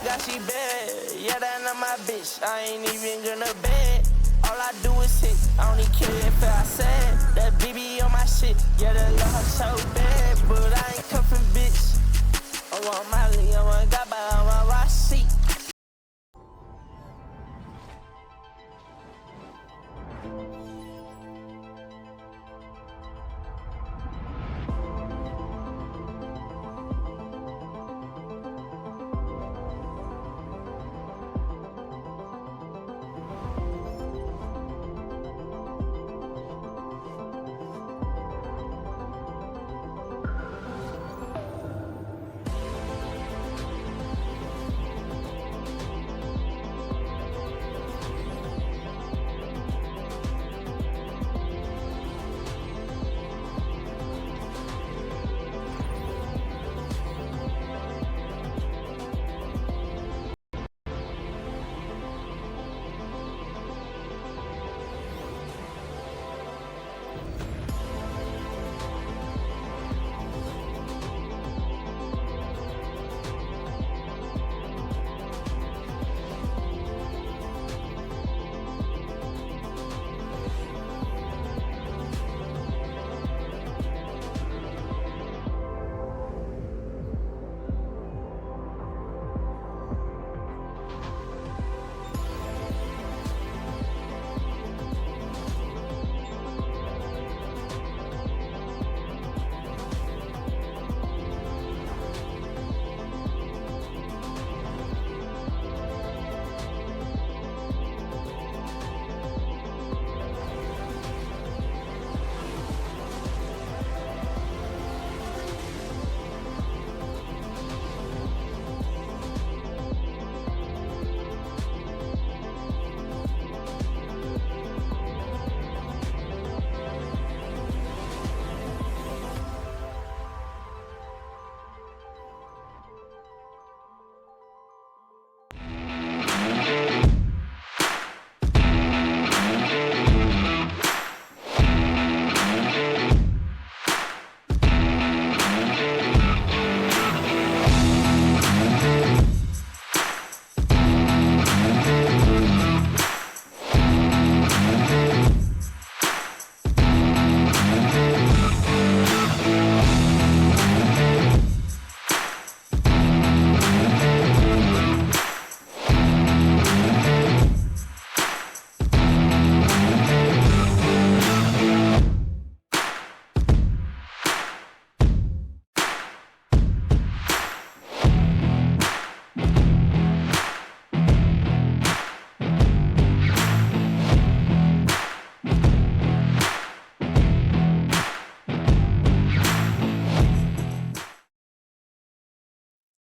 God, she bad. Yeah, that not my bitch. I ain't even gonna bed. All I do is hit. I don't even care if I said that BB on my shit. Yeah, that love so bad, but I ain't cuffing bitch. I want Molly, I want Gaba, I want Rossi.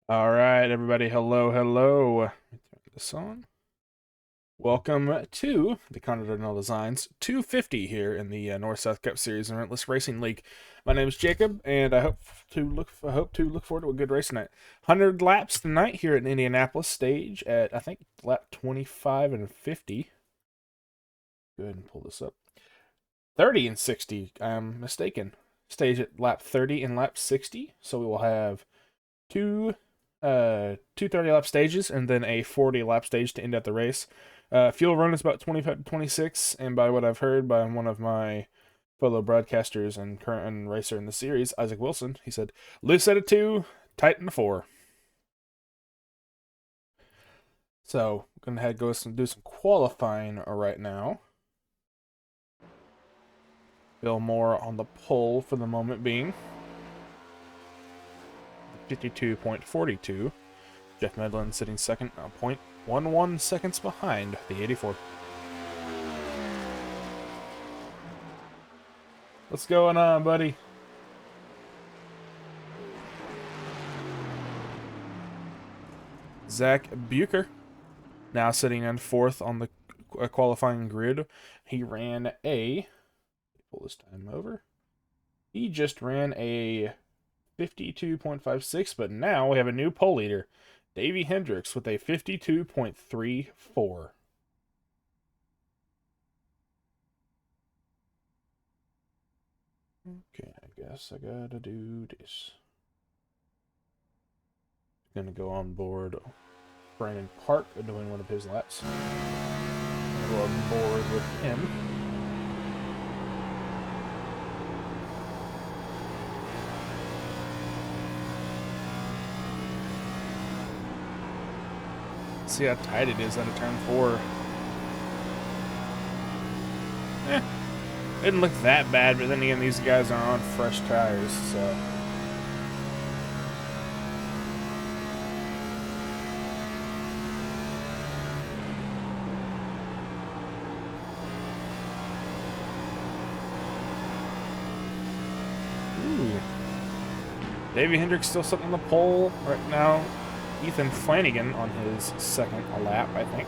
All right, everybody. Hello, hello. Let me turn this on. Welcome to the Continental Designs 250 here in the North-South Cup Series and Relentless Racing League. My name is Jacob, and I hope to look forward to a good race tonight. 100 laps tonight here at Indianapolis stage at I think lap 25 and 50. Go ahead and pull this up. 30 and 60. I'm mistaken. Stage at lap 30 and lap 60. So we will have two 30 lap stages and then a 40 lap stage to end out the race. Fuel run is about 25 to 26, and by what I've heard by one of my fellow broadcasters and current racer in the series, Isaac Wilson, he said, loose at a 2, tight in a 4. So, I'm going to go do some qualifying right now. Bill Moore on the pole for the moment being. 52.42. Jeff Medlin sitting second, 0.11 seconds behind the 84. What's going on, buddy? Zach Bucher, now sitting in fourth on the qualifying grid. He ran a... Pull this time over. He just ran a 52.56, but now we have a new pole leader, Davey Hendricks, with a 52.34. Okay, I guess I gotta do this. Gonna go on board Brandon Park doing one of his laps. We'll go on board with him. See how tight it is out of turn 4. Didn't look that bad, but then again, these guys are on fresh tires, so. Ooh. Davey Hendricks still sitting on the pole right now. Ethan Flanagan on his second lap, I think.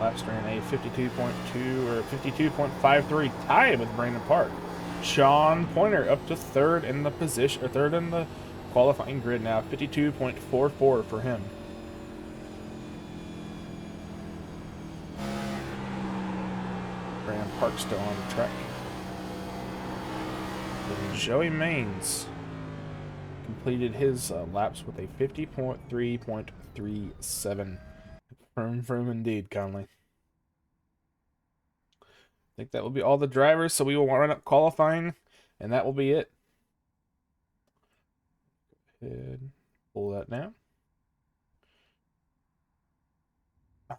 Laps ran a 52.2 or 52.53, tied with Brandon Park. Sean Pointer up to third in the position, or third in the qualifying grid now, 52.44 for him. Brandon Park still on the track. And Joey Maines completed his laps with a 50.3.37. Firm indeed, Conley. I think that will be all the drivers, so we will run up qualifying, and that will be it. Go ahead, pull that now.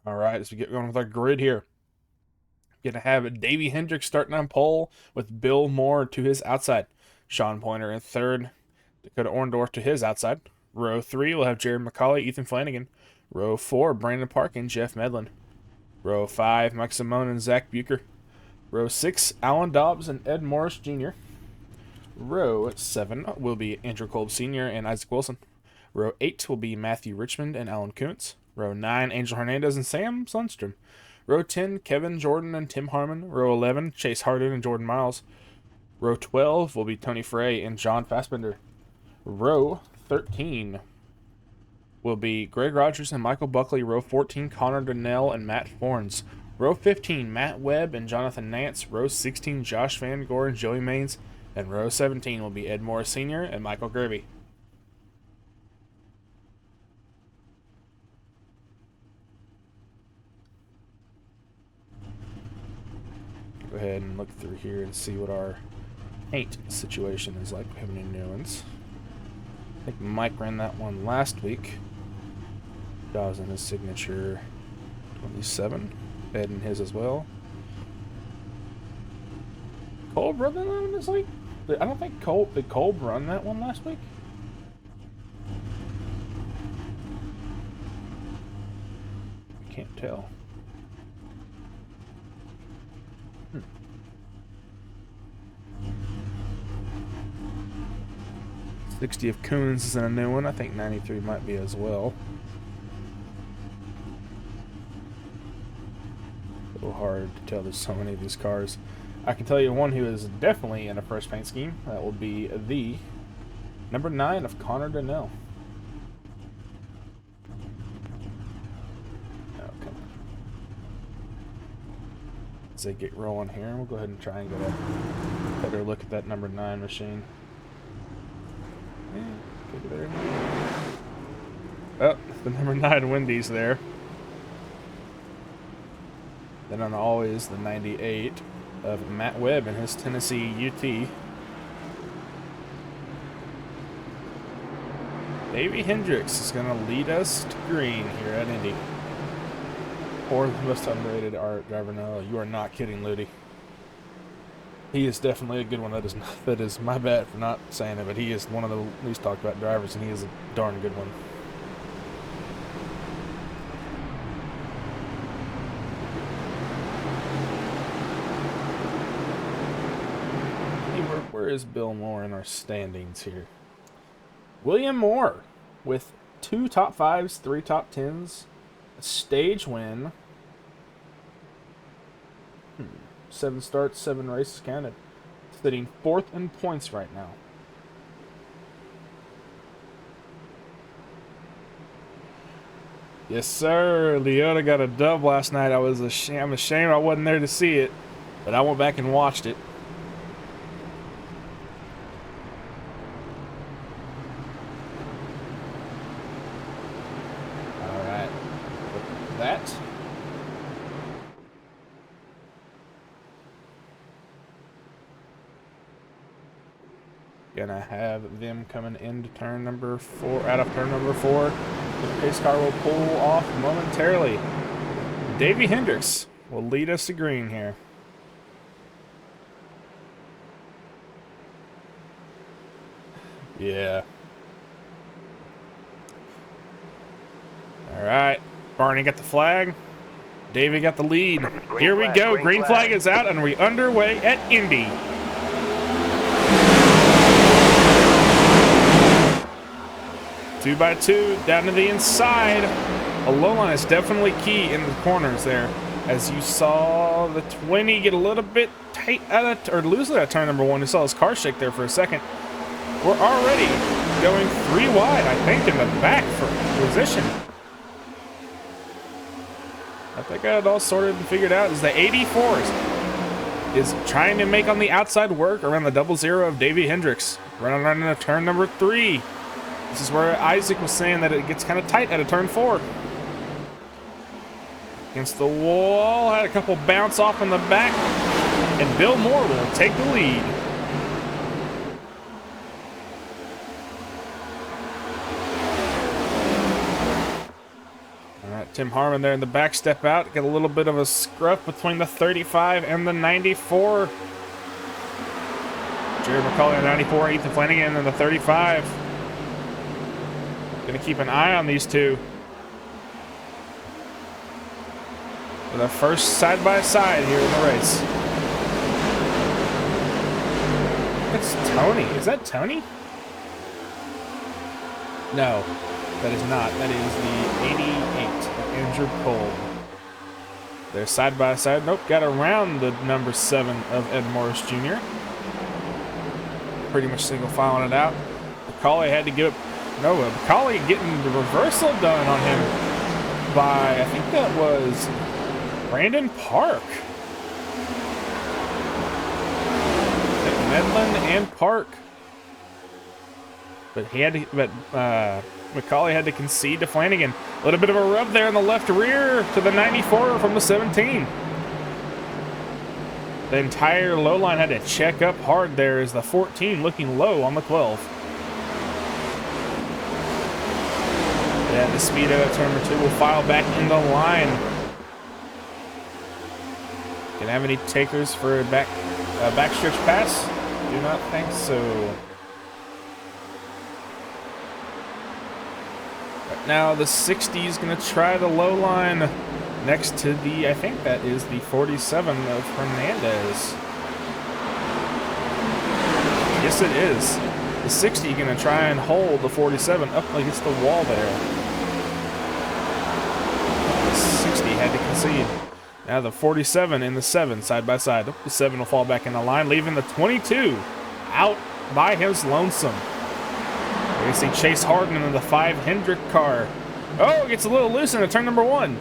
All right, as we get going with our grid here, we're going to have Davey Hendricks starting on pole with Bill Moore to his outside. Sean Pointer in third. Dakota Orndorff to his outside. Row 3, we'll have Jared McCauley, Ethan Flanagan. Row 4, Brandon Park and Jeff Medlin. Row 5, Mike Simone and Zach Bucher. Row 6, Alan Dobbs and Ed Morris Jr. Row 7 will be Andrew Kolb Sr. and Isaac Wilson. Row 8 will be Matthew Richmond and Alan Kuntz. Row 9, Angel Hernandez and Sam Sundstrom. Row 10, Kevin Jordan and Tim Harmon. Row 11, Chase Harden and Jordan Miles. Row 12 will be Tony Frey and John Fassbender. Row 13 will be Greg Rogers and Michael Buckley. Row 14, Connor Donnell and Matt Forns. Row 15, Matt Webb and Jonathan Nance. Row 16, Josh Van Gore and Joey Maines. And row 17 will be Ed Morris Sr. and Michael Gerby. Go ahead and look through here and see what our paint situation is like. We have any new ones. I think Mike ran that one last week. Dawes in his signature 27. Ed in his as well. Kolb run that one this week? I don't think Kolb... Did Kolb run that one last week? I can't tell. 60 of Coons is in a new one. I think 93 might be as well. A little hard to tell. There's so many of these cars. I can tell you one who is definitely in a fresh paint scheme. That will be the number 9 of Connor Donnell. Okay. As they get rolling here, we'll go ahead and try and get a better look at that number 9 machine. There. Oh, the number 9 Wendy's there. Then on always the 98 of Matt Webb and his Tennessee UT. Davey Hendricks is going to lead us to green here at Indy. Or the most underrated art driver. No, you are not kidding, Ludi. He is definitely a good one. That is my bad for not saying it, but he is one of the least talked about drivers, and he is a darn good one. Hey, where is Bill Moore in our standings here? William Moore with 2 top 5s, 3 top 10s, a stage win. 7 starts, 7 races counted. Sitting 4th in points right now. Yes, sir. Leota got a dub last night. I'm ashamed I wasn't there to see it, but I went back and watched it. that. Gonna have them coming into turn number 4, out of turn number 4. The pace car will pull off momentarily. Davey Hendricks will lead us to green here. Yeah. All right. Barney got the flag. Davey got the lead. Here we go. Green flag is out, and we're underway at Indy. Two by two down to the inside. A low line is definitely key in the corners there. As you saw the 20 get a little bit tight out of, or lose that turn number 1. You saw his car shake there for a second. We're already going 3 wide, I think, in the back for position. I think I had it all sorted and figured out. Is the 84s is trying to make on the outside work around the 00 of Davey Hendricks. Running on into turn number 3. This is where Isaac was saying that it gets kind of tight at a turn 4. Against the wall, had a couple bounce off in the back, and Bill Moore will take the lead. All right, Tim Harmon there in the back, step out, get a little bit of a scruff between the 35 and the 94. Jerry McCauley on 94, Ethan Flanagan in the 35. Gonna keep an eye on these two. For the first side-by-side here in the race. It's Tony. Is that Tony? No, that is not. That is the 88 of Andrew Cole. They're side-by-side. Nope, got around the number 7 of Ed Morris Jr. Pretty much single filing it out. McCauley had to give it. No, McCauley getting the reversal done on him by, I think that was Brandon Park. Medlin and Park. But he had to, McCauley had to concede to Flanagan. A little bit of a rub there in the left rear to the 94 from the 17. The entire low line had to check up hard there as the 14 looking low on the 12. Yeah, the speed out of turn number 2 will file back in the line. Can I have any takers for a backstretch pass? Do not think so. Right now the 60 is going to try the low line next to the, I think that is the 47 of Hernandez. Yes, it is. The 60 going to try and hold the 47 up against the wall there. The 60 had to concede. Now the 47 and the 7 side by side. The 7 will fall back in the line, leaving the 22 out by his lonesome. We see Chase Harden in the 5 Hendrick car. Oh, gets a little loose in turn number 1.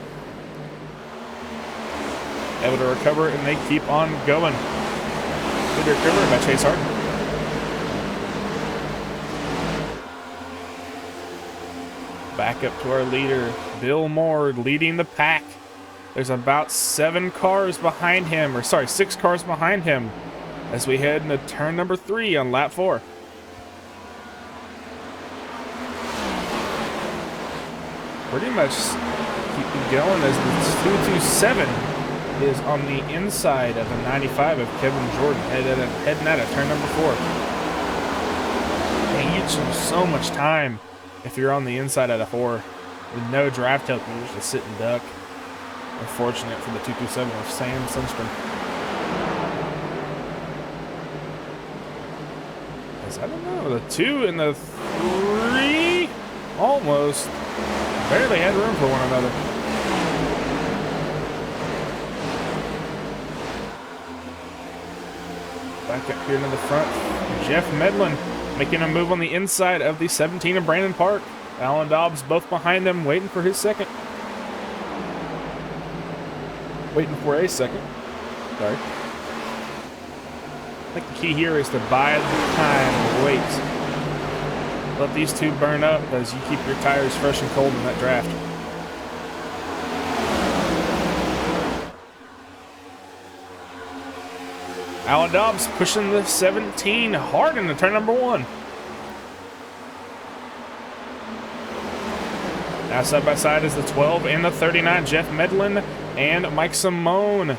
Able to recover, and they keep on going. Good recovery by Chase Harden. Back up to our leader, Bill Moore, leading the pack. There's about 7 cars behind him, or sorry, 6 cars behind him as we head into turn number 3 on lap 4. Pretty much keep going as the 227 is on the inside of the 95 of Kevin Jordan, heading out of turn number 4. And you get so much time if you're on the inside of the 4 with no draft help. You just sit and duck. Unfortunate for the 227 of Sam Sundstrom. I don't know, the 2 and the 3 almost barely had room for one another. Back up here into the front, Jeff Medlin making a move on the inside of the 17 of Brandon Park. Alan Dobbs both behind them, waiting for his second. Waiting for a second. Sorry. I think the key here is to bide the time and wait. Let these two burn up as you keep your tires fresh and cold in that draft. Alan Dobbs pushing the 17 hard into turn number 1. Now side by side is the 12 and the 39, Jeff Medlin and Mike Simone.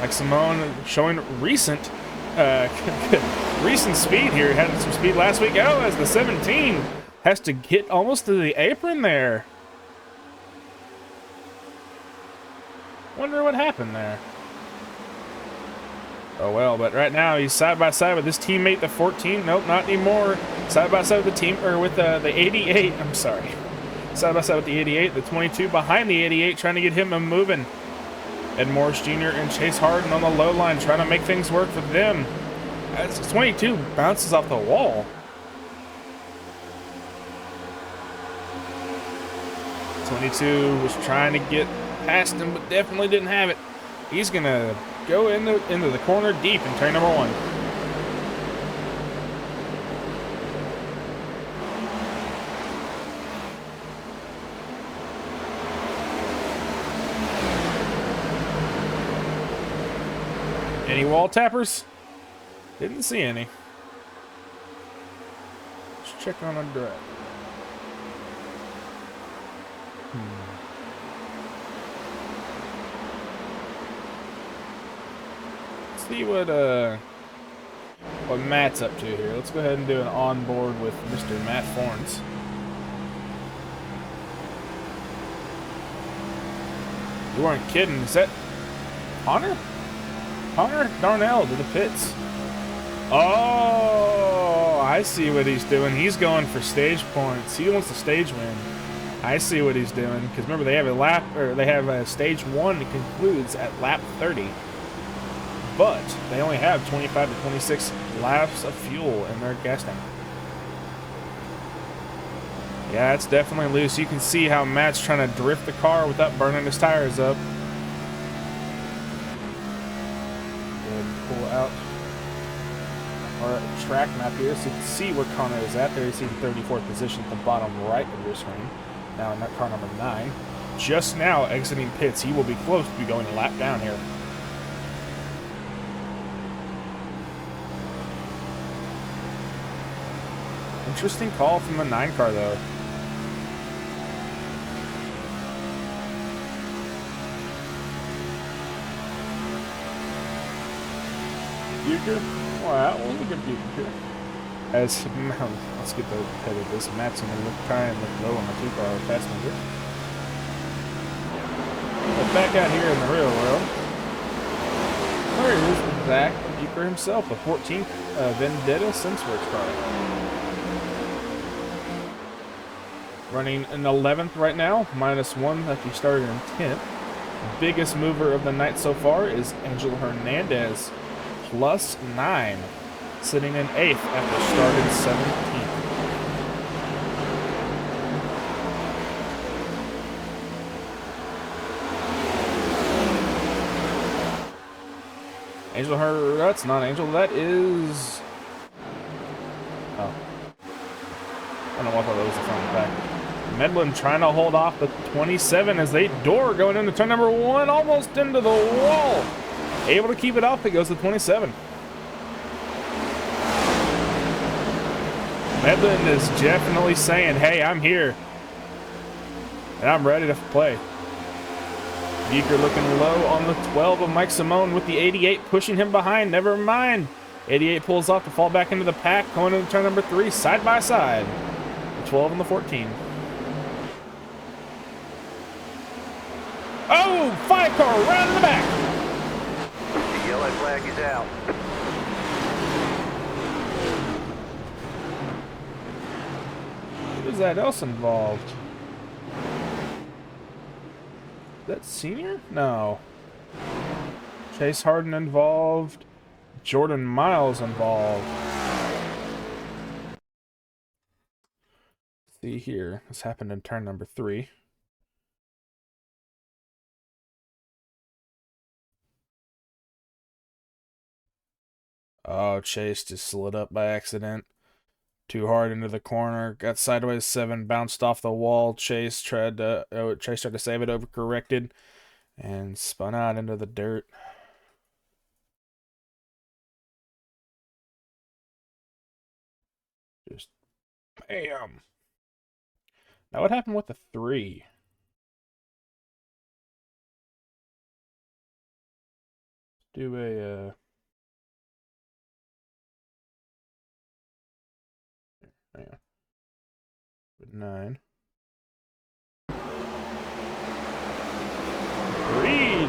Mike Simone showing recent speed here. Had some speed last week. Oh, as the 17 has to get almost to the apron there. Wonder what happened there. Oh well, but right now he's side by side with his teammate, the 14. Nope, not anymore. Side by side with the team, or with the 88. I'm sorry. Side by side with the 88, the 22 behind the 88, trying to get him moving. Ed Morris Jr. and Chase Harden on the low line, trying to make things work for them. As 22 bounces off the wall. 22 was trying to get past him, but definitely didn't have it. He's gonna go into the corner deep in turn number 1. Any wall tappers? Didn't see any. Let's check on a drive. See what Matt's up to here. Let's go ahead and do an onboard with Mr. Matt Forns. You weren't kidding. Is that Connor? Connor Darnell to the pits. Oh, I see what he's doing. He's going for stage points. He wants the stage win. I see what he's doing, because remember they have a stage 1 that concludes at lap 30. But they only have 25 to 26 laps of fuel in their gas tank. Yeah, it's definitely loose. You can see how Matt's trying to drift the car without burning his tires up. Pull out our track map here so you can see where Connor is at. There you see the 34th position at the bottom right of your screen. Now in that car number 9. Just now exiting pits. He will be close to be going a lap down here. Interesting call from the 9 car though. Bucher? Wow, we'll look at Bucher. Let's get the head of this. Matt's going to try and look low on the 2-car passenger. But back out here in the real world, there he is, Zach Bucher himself, the 14th Vendetta Senseworks car. Running in 11th right now, -1 after he started in 10th. Biggest mover of the night so far is Angel Hernandez, +9, sitting in 8th after starting 17th. Angel that's not Angel, that is... Oh. I don't know what that was the front and back. Medlin trying to hold off the 27 as they door going into turn number 1, almost into the wall. Able to keep it off, it goes to 27. Medlin is definitely saying, hey, I'm here. And I'm ready to play. Bucher looking low on the 12 of Mike Simone with the 88 pushing him behind. Never mind. 88 pulls off to fall back into the pack, going into turn number 3, side by side. The 12 and the 14. Oh, 5 car right in the back. The yellow flag is out. Who is that else involved? Is that Senior? No. Chase Harden involved. Jordan Miles involved. Let's see here. This happened in turn number 3. Oh, Chase just slid up by accident. Too hard into the corner. Got sideways 7, bounced off the wall. Chase tried to save it, overcorrected, and spun out into the dirt. Bam. Now what happened with the 3? Do a yeah. 9. 3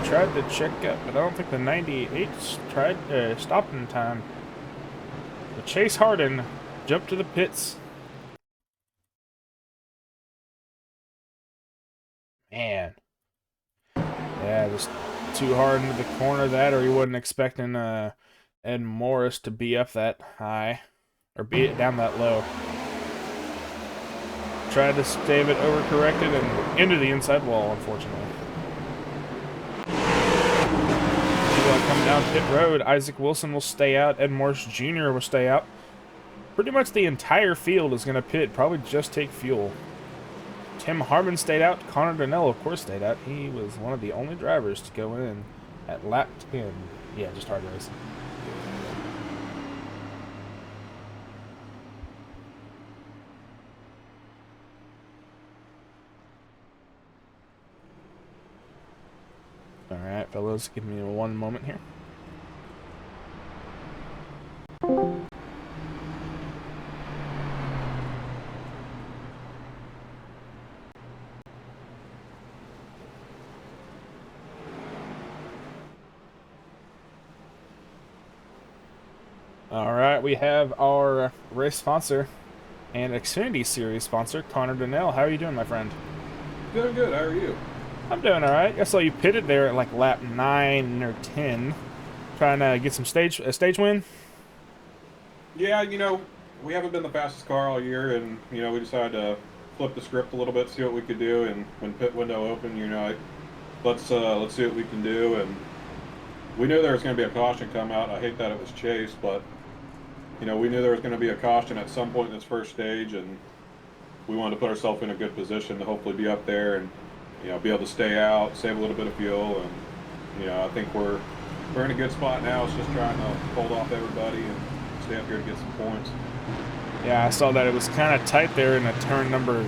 tried to check up, but I don't think the 98 stopped in time. The Chase Harden jumped to the pits. Man. Yeah, just too hard into the corner of that, or he wasn't expecting Ed Morris to be up that high, or be it down that low. Tried to stave it, overcorrected, and into the inside wall, unfortunately. Coming down pit road, Isaac Wilson will stay out, Ed Morris Jr. will stay out. Pretty much the entire field is going to pit, probably just take fuel. Tim Harmon stayed out, Connor Donnell of course stayed out. He was one of the only drivers to go in at lap 10. Yeah, just hard racing. Alright, fellas, give me one moment here. Alright, we have our race sponsor and Xfinity Series sponsor, Connor Donnell. How are you doing, my friend? Doing good. How are you? I'm doing alright. I saw you pitted there at like lap 9 or 10, trying to get some a stage win. Yeah, we haven't been the fastest car all year, and we decided to flip the script a little bit, see what we could do, and when pit window opened, let's see what we can do. And we knew there was going to be a caution come out. I hate that it was Chase, but we knew there was going to be a caution at some point in this first stage, and we wanted to put ourselves in a good position to hopefully be up there and be able to stay out, save a little bit of fuel, and I think we're in a good spot now. It's just trying to hold off everybody and stay up here to get some points. Yeah, I saw that it was kind of tight there in a turn number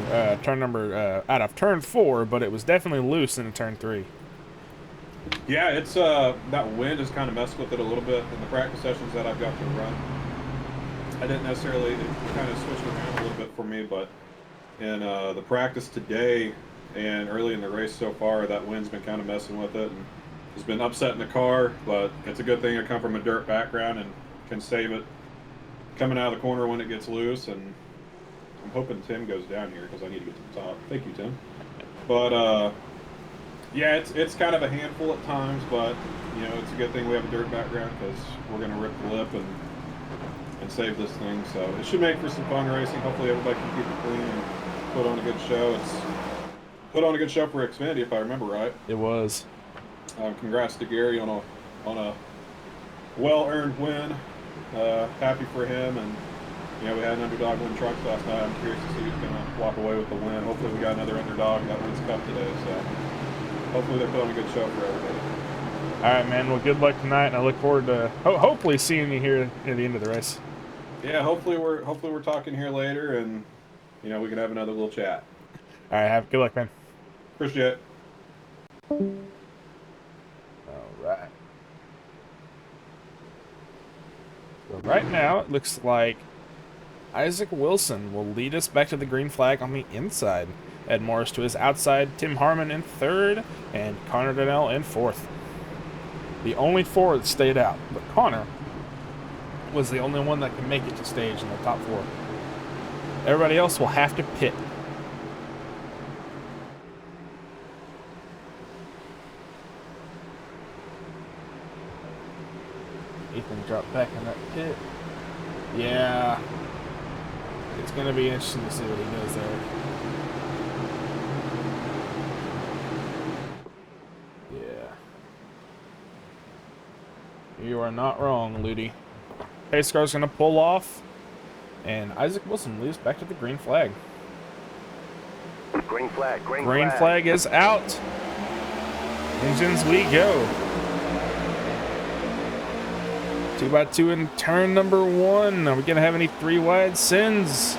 out of turn 4, but it was definitely loose in turn 3. Yeah, it's that wind has kind of messed with it a little bit in the practice sessions that I've got to run. I didn't necessarily, it kind of switched around a little bit for me, but in the practice today and early in the race so far, that wind's been kind of messing with it and has been upsetting the car, but it's a good thing to come from a dirt background and can save it coming out of the corner when it gets loose. And I'm hoping Tim goes down here because I need to get to the top. Thank you, Tim. But yeah, it's kind of a handful at times, but it's a good thing we have a dirt background because we're going to rip the lip and save this thing. So it should make for some fun racing. Hopefully everybody can keep it clean and put on a good show. It's put on a good show for Xfinity, if I remember right. It was. Congrats to Gary on a well-earned win. Happy for him, and we had an underdog win trucks last night. I'm curious to see who's going to walk away with the win. Hopefully we got another underdog that wins Cup today. So hopefully they put on a good show for everybody. All right, man. Well, good luck tonight, and I look forward to hopefully seeing you here near the end of the race. Yeah, hopefully we're talking here later, and we can have another little chat. All right, have good luck, man. Appreciate it. All right. So right now, it looks like Isaac Wilson will lead us back to the green flag on the inside. Ed Morris to his outside, Tim Harmon in 3rd, and Connor Donnell in 4th. The only 4 that stayed out, but Connor was the only one that could make it to stage in the top 4. Everybody else will have to pit. Ethan dropped back in that pit. Yeah. It's going to be interesting to see what he does there. Yeah. You are not wrong, Ludi. Pace car's going to pull off, and Isaac Wilson leaves back to the green flag. Green flag, green flag is out. Engines we go. 2x2 in turn number 1. Are we going to have any 3 wide sins?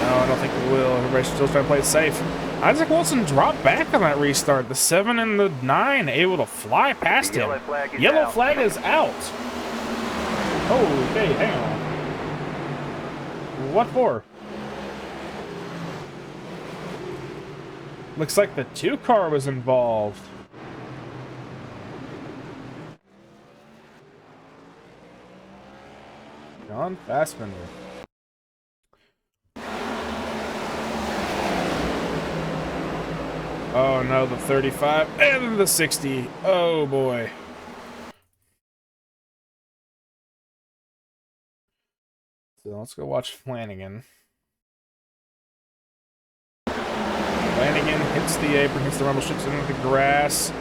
I don't think we will. Everybody's still trying to play it safe. Isaac Wilson dropped back on that restart. The 7 and the 9 able to fly past The him. yellow flag is Yellow out. flag is out. Okay, hang on. What for? Looks like the 2 car was involved. John Fassbender. Oh no, the 35 and the 60. Oh boy. So let's go watch Flanagan. Flanagan hits the apron, hits the rumble strips into the grass.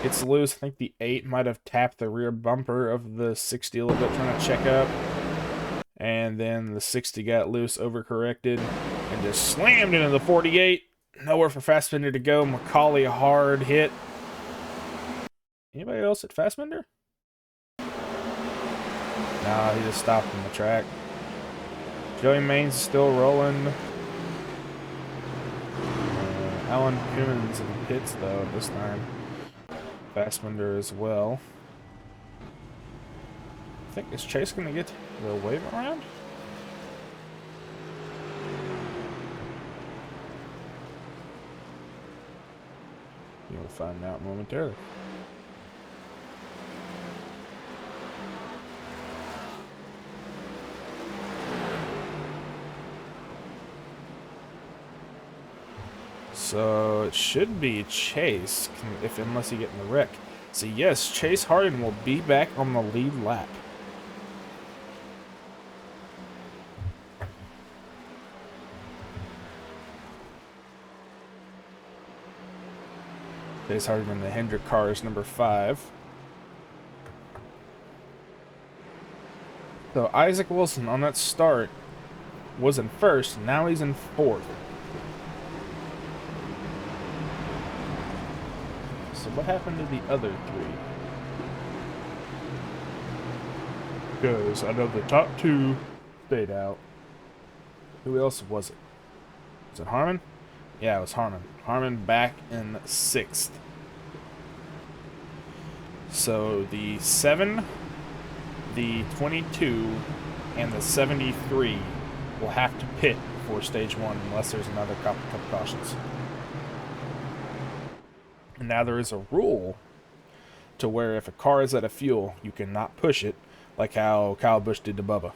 Gets loose. I think the 8 might have tapped the rear bumper of the 60 a little bit, trying to check up. And then the 60 got loose, overcorrected, and just slammed into the 48. Nowhere for Fassbender to go. Macaulay hard hit. Anybody else at Fassbender? Nah, he just stopped on the track. Joey Main's still rolling. Alan Cummins in the pits, though, this time. Fassbender as well. I think, is Chase going to get the wave around? You'll find out momentarily. So it should be Chase, unless he gets in the wreck. So yes, Chase Harden will be back on the lead lap. Chase Harden in the Hendrick car is number 5. So Isaac Wilson on that start was in first, now he's in 4th. So what happened to the other 3? Because I know the top 2 stayed out. Who else was it? Was it Harmon? Yeah, it was Harmon. Harmon back in 6th. So the 7, the 22, and the 73 will have to pit before stage 1 unless there's another couple cautions. And now there is a rule to where if a car is out of fuel, you cannot push it, like how Kyle Busch did to Bubba,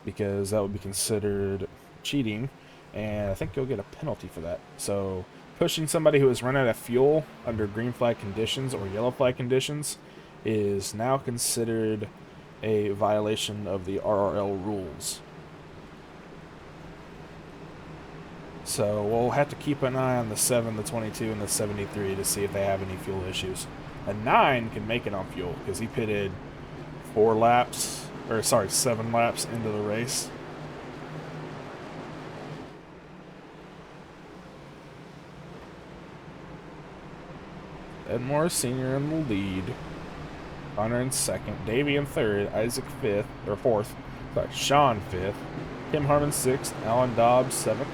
because that would be considered cheating, and I think you'll get a penalty for that. So pushing somebody who has run out of fuel under green flag conditions or yellow flag conditions is now considered a violation of the RRL rules. So we'll have to keep an eye on the 7, the 22, and the 73 to see if they have any fuel issues. A 9 can make it on fuel because he pitted 7 laps into the race. Ed Morris Sr. in the lead. Connor in 2nd. Davey in 3rd. Isaac 5th. Or 4th. Sorry, Sean 5th. Tim Harmon 6th. Alan Dobbs 7th.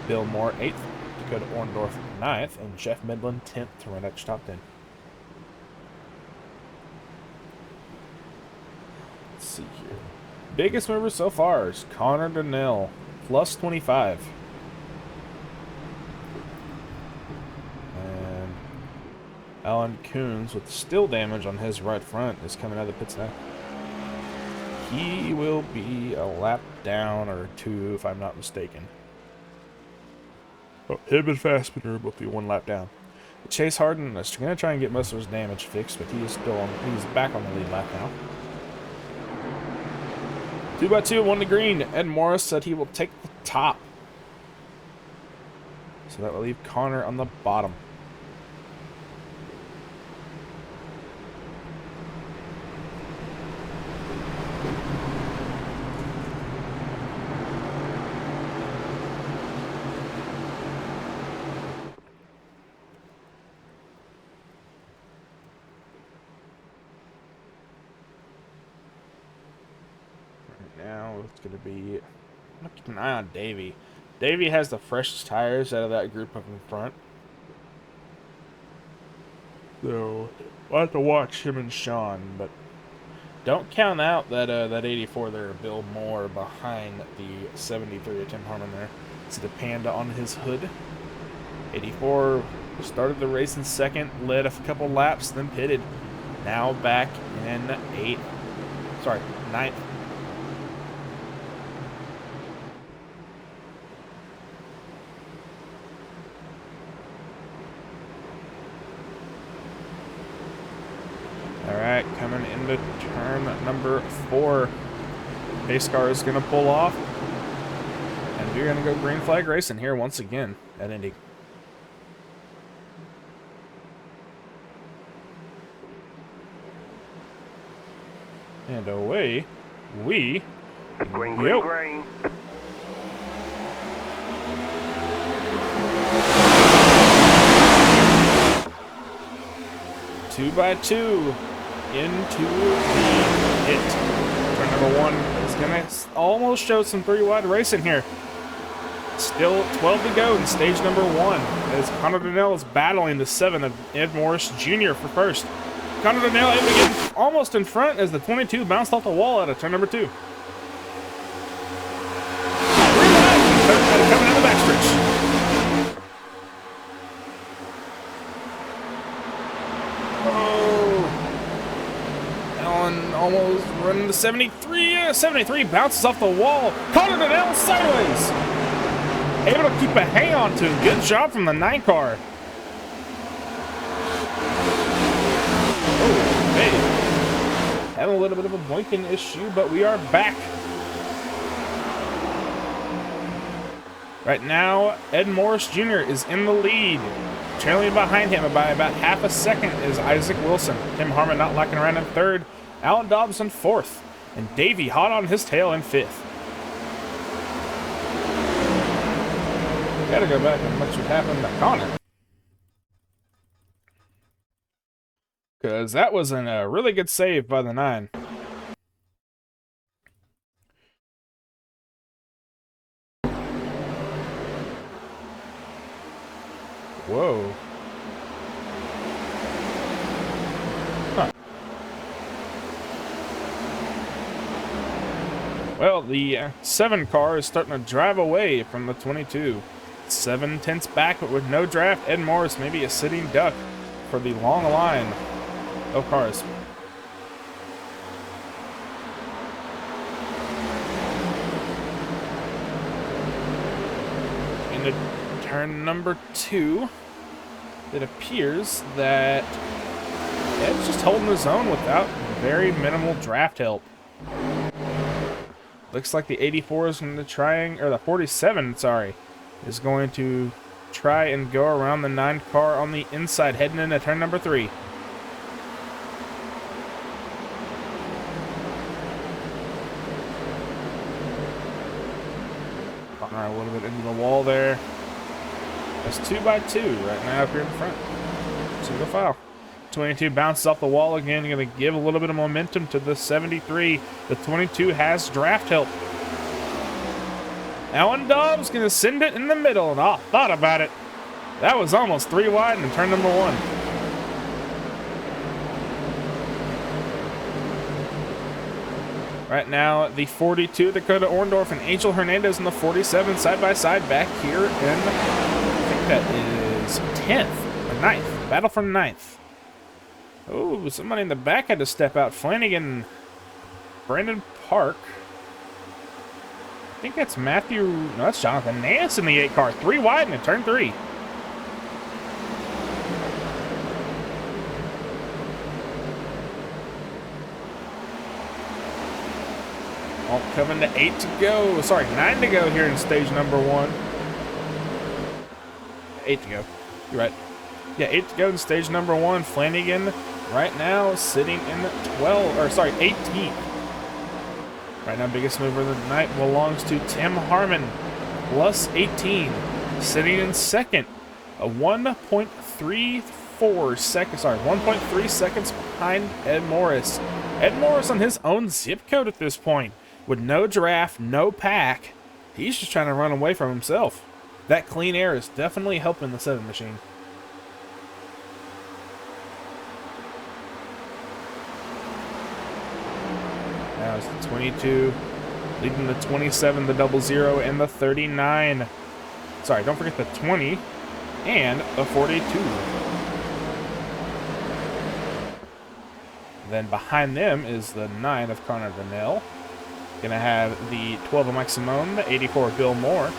Bill Moore 8th. Dakota Orndorff 9th. And Jeff Midland 10th to run at top 10. Let's see here. Biggest mover so far is Connor Donnell. Plus 25. Alan Coons, with still damage on his right front, is coming out of the pits now. He will be a lap down or 2, if I'm not mistaken. Oh, him and Fassbender will both be 1 lap down. Chase Harden is going to try and get most of his damage fixed, but he's back on the lead lap now. 2x2, 1 to green. Ed Morris said he will take the top. So that will leave Connor on the bottom. Now it's going to be... I'm going to keep an eye on Davey. Davey has the freshest tires out of that group up in front. So, we'll have to watch him and Sean, but don't count out that that 84 there, Bill Moore, behind the 73 of Tim Harmon there. See the Panda on his hood. 84 started the race in second, led a couple laps, then pitted. Now back in ninth. Alright, coming into turn number 4. Pace car is going to pull off. And we're going to go green flag racing here once again at Indy. And away we Green, go. green, green. Two by two into the hit. Turn number 1 is going to almost show some 3-wide racing here. Still 12 to go in stage number 1 as Connor Donnell is battling the 7 of Ed Morris Jr. for first. Connor Donnell able to get almost in front as the 22 bounced off the wall out of turn number 2. Coming in the backstretch. Almost running the 73. 73 bounces off the wall. Connor Donnell sideways. Able to keep a hang on to him. Good job from the 9 car. Oh, hey. Having a little bit of a blinking issue, but we are back. Right now, Ed Morris Jr. is in the lead. Trailing behind him by about half a second is Isaac Wilson. Tim Harmon not lacking around in 3rd. Alan Dobbs in 4th. And Davey hot on his tail in 5th. Gotta go back and watch what happened to Connor. Because that was a really good save by the 9. Whoa. Huh. Well, the 7 car is starting to drive away from the 22. 7/10 back, but with no draft, Ed Morris maybe a sitting duck for the long line of cars. Into turn number 2, it appears that Ed's just holding his own without very minimal draft help. Looks like the 84 is going to try, or the 47, sorry, is going to try and go around the 9 car on the inside, heading into turn number 3. Alright, a little bit into the wall there. That's 2 by 2 right now up here in front. Single file. 22 bounces off the wall again. Going to give a little bit of momentum to the 73. The 22 has draft help. Alan Dobbs going to send it in the middle. And thought about it. That was almost 3 wide in turn number 1. Right now, the 42 Dakota Orndorff and Angel Hernandez in the 47 side by side back here in, I think that is 10th or 9th. Battle for 9th. Oh, somebody in the back had to step out. Flanagan, Brandon Park. I think that's Matthew. No, that's Jonathan Nance in the 8 car. 3 wide in turn 3. All coming to 8 to go. Sorry, 9 to go here in stage number 1. 8 to go. You're right. Yeah, 8 to go in stage number 1. Flanagan right now sitting in 18th. Right now, biggest mover of the night belongs to Tim Harmon, plus 18, sitting in 2nd. A 1.3 seconds behind Ed Morris. Ed Morris on his own zip code at this point, with no draft, no pack. He's just trying to run away from himself. That clean air is definitely helping the 7 machine. Now it's the 22, leading the 27, the 00, and the 39. Sorry, don't forget the 20 and the 42. Then behind them is the 9 of Connor Donnell. Gonna have the 12 of Mike Simone, the 84 of Bill Moore,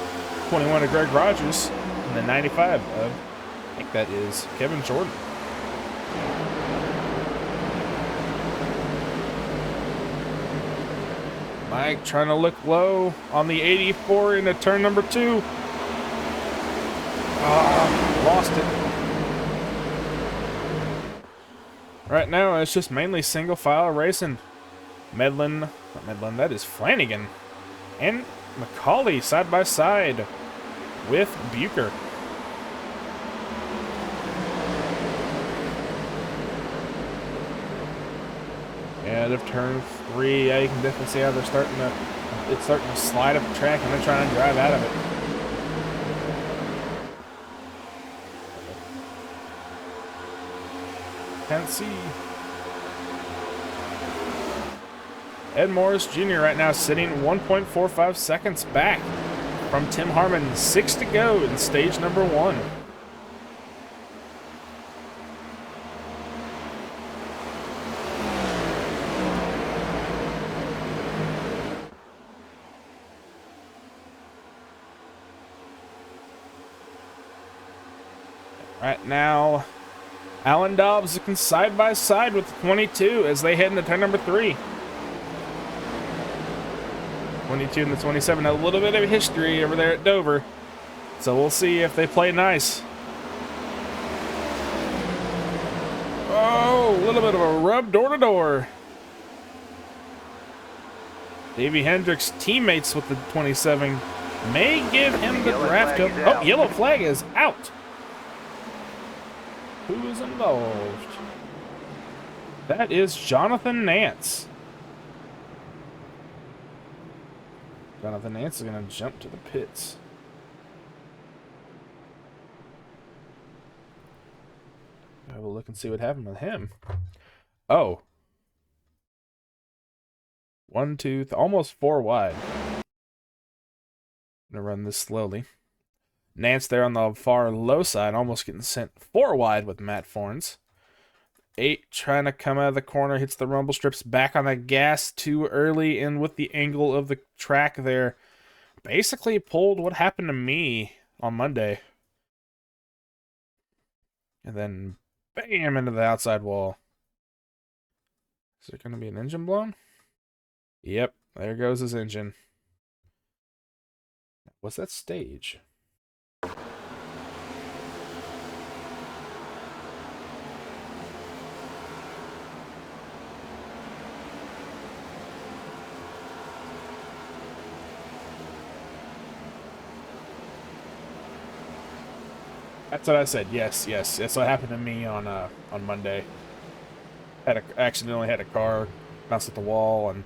21 of Greg Rogers, and the 95 of, I think that is Kevin Jordan. Mike trying to look low on the 84 into turn number 2. Lost it. Right now, it's just mainly single file racing. That is Flanagan and McCauley side by side with Bucher. End of turn 3. Yeah, you can definitely see how they're starting to slide up the track and they're trying to drive out of it. Can't see. Ed Morris Jr. right now sitting 1.45 seconds back from Tim Harmon. 6 to go in stage number 1. Right now, Alan Dobbs looking side by side with the 22 as they head into turn number 3. 22 and the 27, a little bit of history over there at Dover. So we'll see if they play nice. Oh, a little bit of a rub door to door. Davey Hendricks, teammates with the 27, may give him the draft up. Oh, yellow flag is out. Who is involved? That is Jonathan Nance. Jonathan Nance is going to jump to the pits. Have a look and see what happened with him. Oh. 1, 2, almost 4 wide. I'm going to run this slowly. Nance there on the far low side, almost getting sent 4 wide with Matt Forns. 8 trying to come out of the corner, hits the rumble strips, back on the gas too early, and with the angle of the track there, basically pulled what happened to me on Monday. And then bam into the outside wall. Is there going to be an engine blown? Yep, there goes his engine. What's that stage? That's what I said. Yes. That's what happened to me on Monday. Accidentally had a car bounce at the wall, and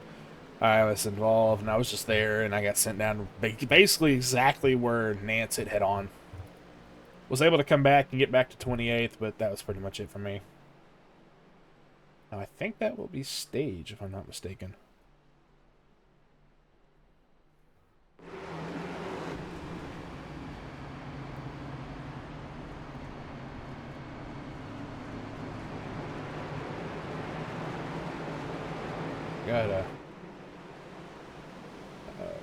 I was involved, and I was just there, and I got sent down basically exactly where Nance had head on. Was able to come back and get back to 28th, but that was pretty much it for me. Now I think that will be stage, if I'm not mistaken. Gotta. Okay.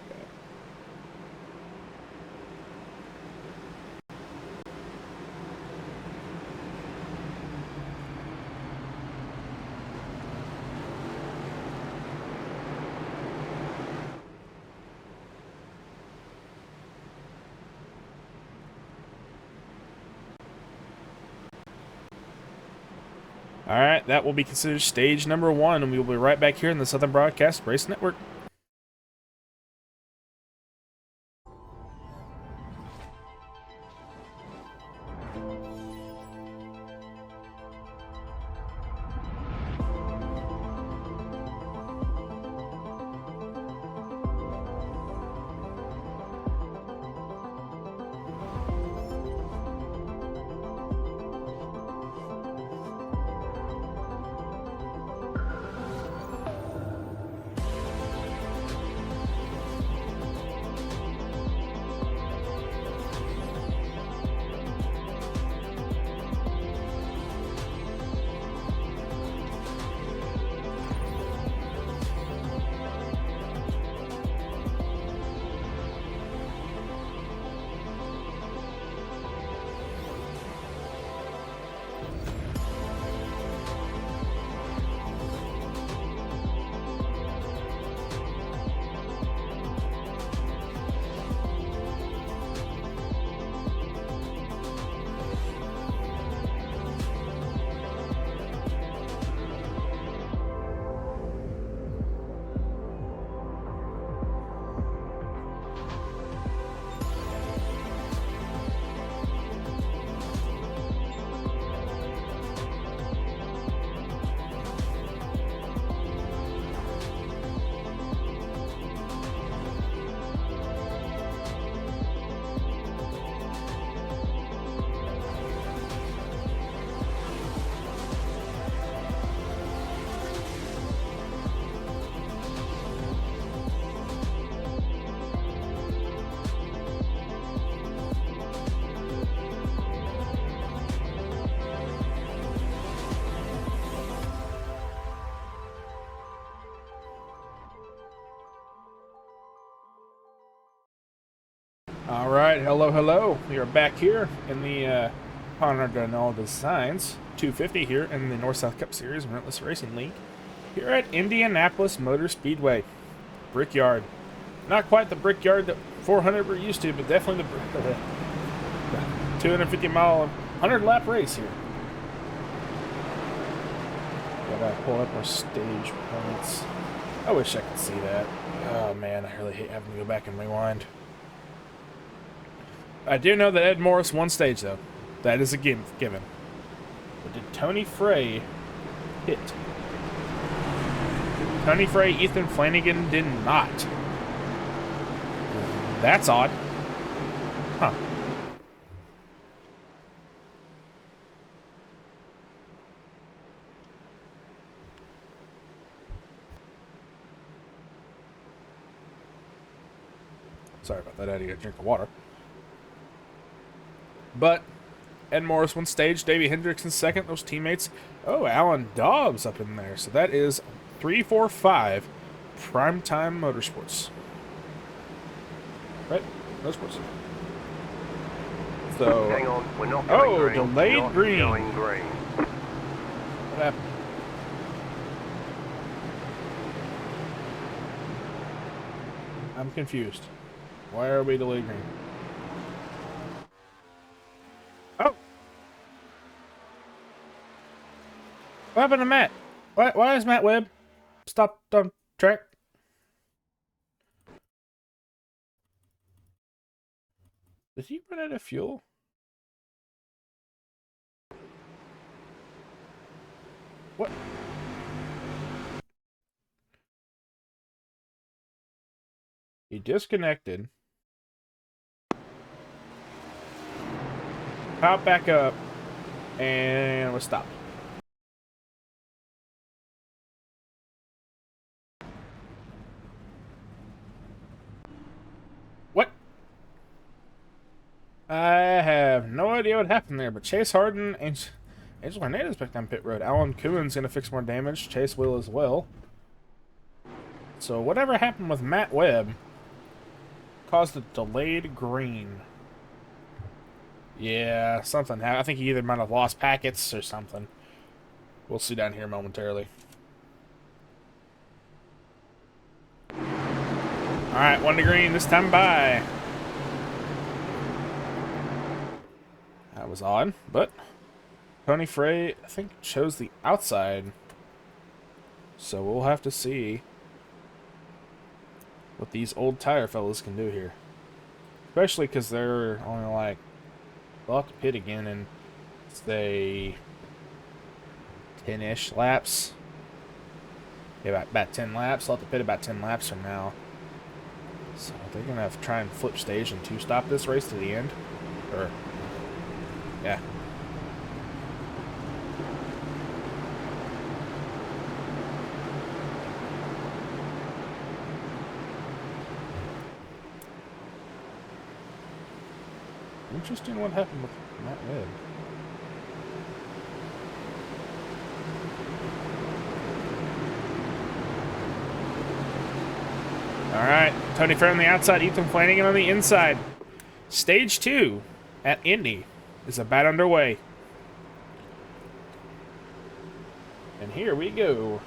All right, that will be considered stage number 1, and we will be right back here in the Southern Broadcast Race Network. All right, hello. We are back here in the Conrad Designs 250 here in the North-South Cup Series Relentless Racing League here at Indianapolis Motor Speedway. Brickyard. Not quite the Brickyard that 400 we're used to, but definitely the 250-mile, 100-lap race here. Gotta pull up our stage points. I wish I could see that. Oh man, I really hate having to go back and rewind. I do know that Ed Morris won stage, though. That is a given. But did Tony Frey hit? Tony Frey, Ethan Flanagan did not. That's odd. Huh. Sorry about that. I had to get a drink of water. But Ed Morris won stage, Davey Hendricks in second, those teammates. Oh, Alan Dobbs up in there. So that is 3-4-5 Primetime Motorsports. Right? Motorsports. So, Hang on, we're not going green. Delayed not green. Going green. What happened? I'm confused. Why are we delayed green? Oh! What happened to Matt? Why is Matt Webb stopped on track? Did he run out of fuel? What? He disconnected. Popped back up. And was stopped. What? I have no idea what happened there, but Chase Harden and Angel Hernandez back down pit road. Alan Kuhn's going to fix more damage. Chase will as well. So whatever happened with Matt Webb caused a delayed green. Yeah, something happened. I think he either might have lost packets or something. We'll see down here momentarily. Alright, 1 to green this time by. That was odd, but Tony Frey, I think, chose the outside. So we'll have to see what these old tire fellas can do here. Especially because they're only like, they'll have to pit again in, say, 10-ish laps. Yeah, about 10 laps. They'll have to pit about 10 laps from now. So they're going to have to try and flip stage and two-stop this race to the end. Or, yeah. Interesting what happened with Matt Webb. Alright, Tony Frey on the outside, Ethan Flanagan on the inside. Stage 2 at Indy is about underway. And here we go.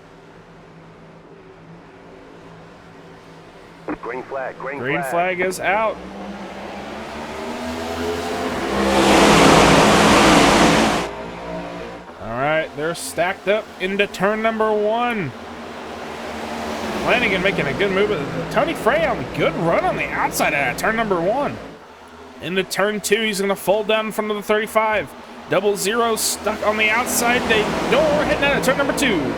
Green flag, green flag is out. Alright, they're stacked up into turn number 1. Flanagan making a good move. Tony Frey on a good run on the outside at turn number 1. Into turn 2, he's going to fold down in front of the 35. 00 stuck on the outside. We're heading out of turn number 2.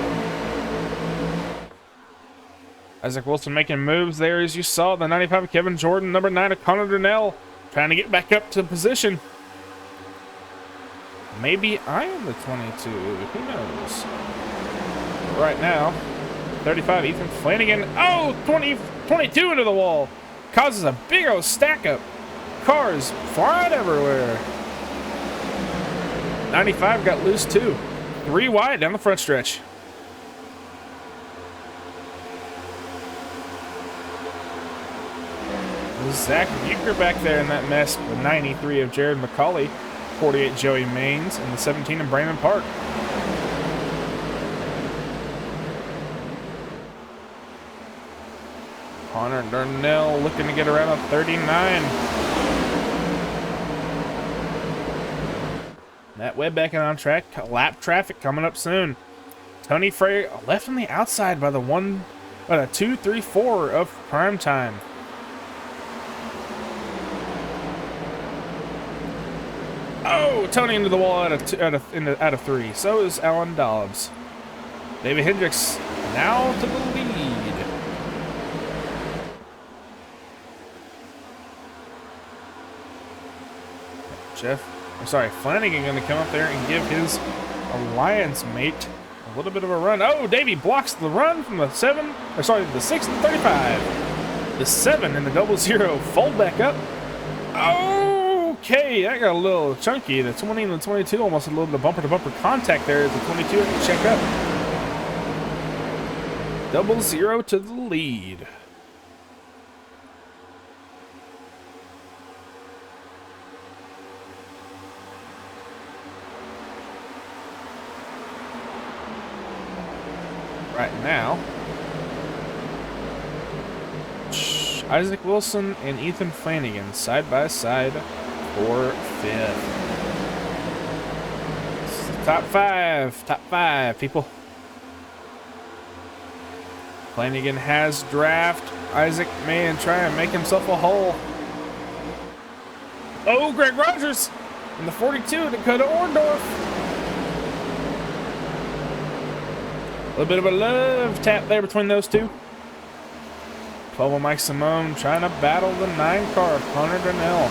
Isaac Wilson making moves there, as you saw. The 95 of Kevin Jordan, number 9 of Connor Durnell, trying to get back up to position. Maybe I am the 22. Who knows? Right now, 35, Ethan Flanagan. Oh, 22 into the wall. Causes a big old stack up. Cars flying everywhere. 95 got loose too. 3 wide down the front stretch. Zach Bucher back there in that mess. The 93 of Jared McCauley, 48 Joey Maines, and the 17 of Brandon Park. Connor Darnell looking to get around a 39. Matt Webb back on track. Lap traffic coming up soon. Tony Frey left on the outside by the 2-3-4 of prime time. Oh, Tony into the wall out of 3. So is Alan Dobbs. David Hendricks now to the lead. Flanagan going to come up there and give his alliance mate a little bit of a run. Oh, Davey blocks the run from the 6 and 35. The 7 and the 00 fold back up. Okay, that got a little chunky. The 20 and the 22 almost a little bit of bumper-to-bumper contact there as the 22 had to check up. 00 to the lead. Right now, Isaac Wilson and Ethan Flanagan side by side for 5th. Top five, people. Flanagan has draft. Isaac may try and make himself a hole. Oh, Greg Rogers in the 42, Dakota Orndorff. A little bit of a love tap there between those two. 12 of Mike Simone trying to battle the 9 car of Connor Darnell.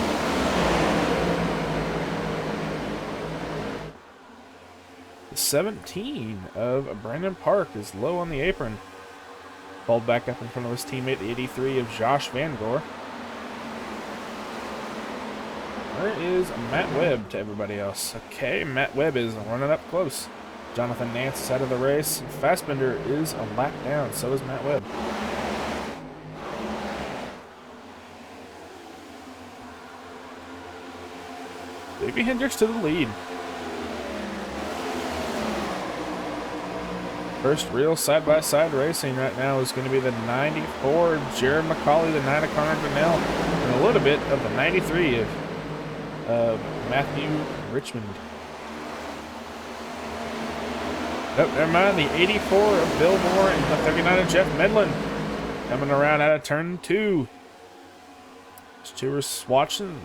The 17 of Brandon Park is low on the apron. Pulled back up in front of his teammate, the 83 of Josh Van Gore. Where is Matt Webb to everybody else? Okay, Matt Webb is running up close. Jonathan Nance is out of the race. Fassbender is a lap down. So is Matt Webb. Davey Hendricks to the lead. First real side-by-side racing right now is going to be the 94 Jared McCauley, the 9 of Connor Darnell, and a little bit of the 93 of Matthew Richmond. Nope, never mind. The 84 of Bill Moore and the 39 of Jeff Medlin coming around out of turn 2. These two are swapping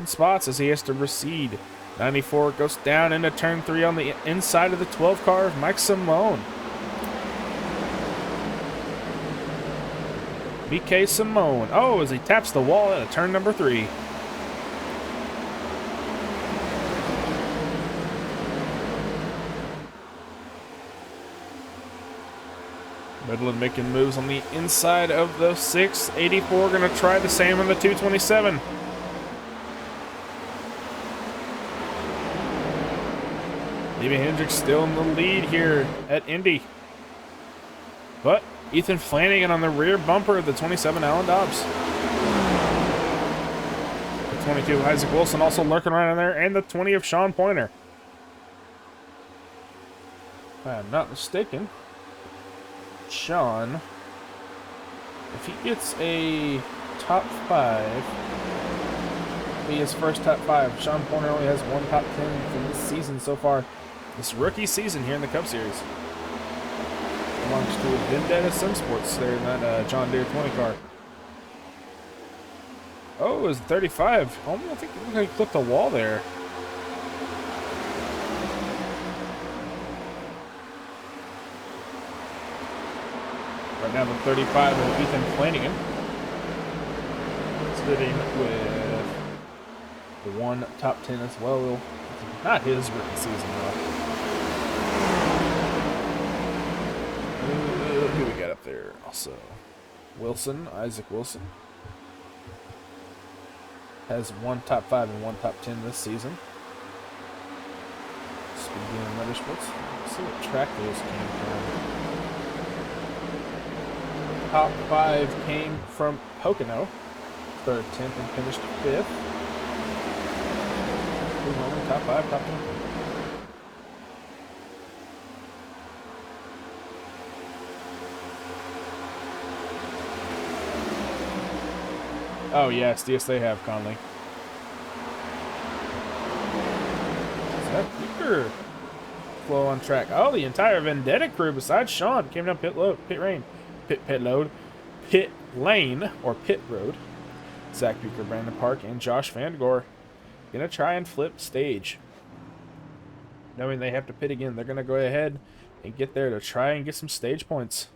spots as he has to recede. 94 goes down into turn 3 on the inside of the 12 car of Mike Simone. BK Simone. Oh, as he taps the wall at turn number 3. Midland making moves on the inside of the 6. 84 going to try the same on the 227. Davey Hendricks still in the lead here at Indy. But Ethan Flanagan on the rear bumper of the 27 Alan Dobbs. The 22 Isaac Wilson also lurking around in there, and the 20 of Sean Pointer. If I am not mistaken, Sean, if he gets a top 5, be his first top 5. Sean Pointer only has 1 top 10 for this season so far. This rookie season here in the Cup Series. Belongs to Vendetta Sim Sports there in that John Deere 20 car. Oh, it was 35. Oh, I think he clipped the wall there. Right now the 35 of Ethan Flanagan. Sitting with the 1 top 10 as well. Not his rookie season though. Who we got up there also? Wilson, Isaac Wilson. Has 1 top 5 and 1 top 10 this season. Speaking of motorsports, let's see what track those came from. Top 5 came from Pocono. third, 10th, and finished 5th. Top 5, top 10. Oh, yes, they have, Conley. Zach Beaker. Flow on track. Oh, the entire Vendetta crew besides Sean came down pit lane, or pit road. Zach Beaker, Brandon Park, and Josh Vandegor gonna try and flip stage. Knowing they have to pit again, they're gonna go ahead and get there to try and get some stage points.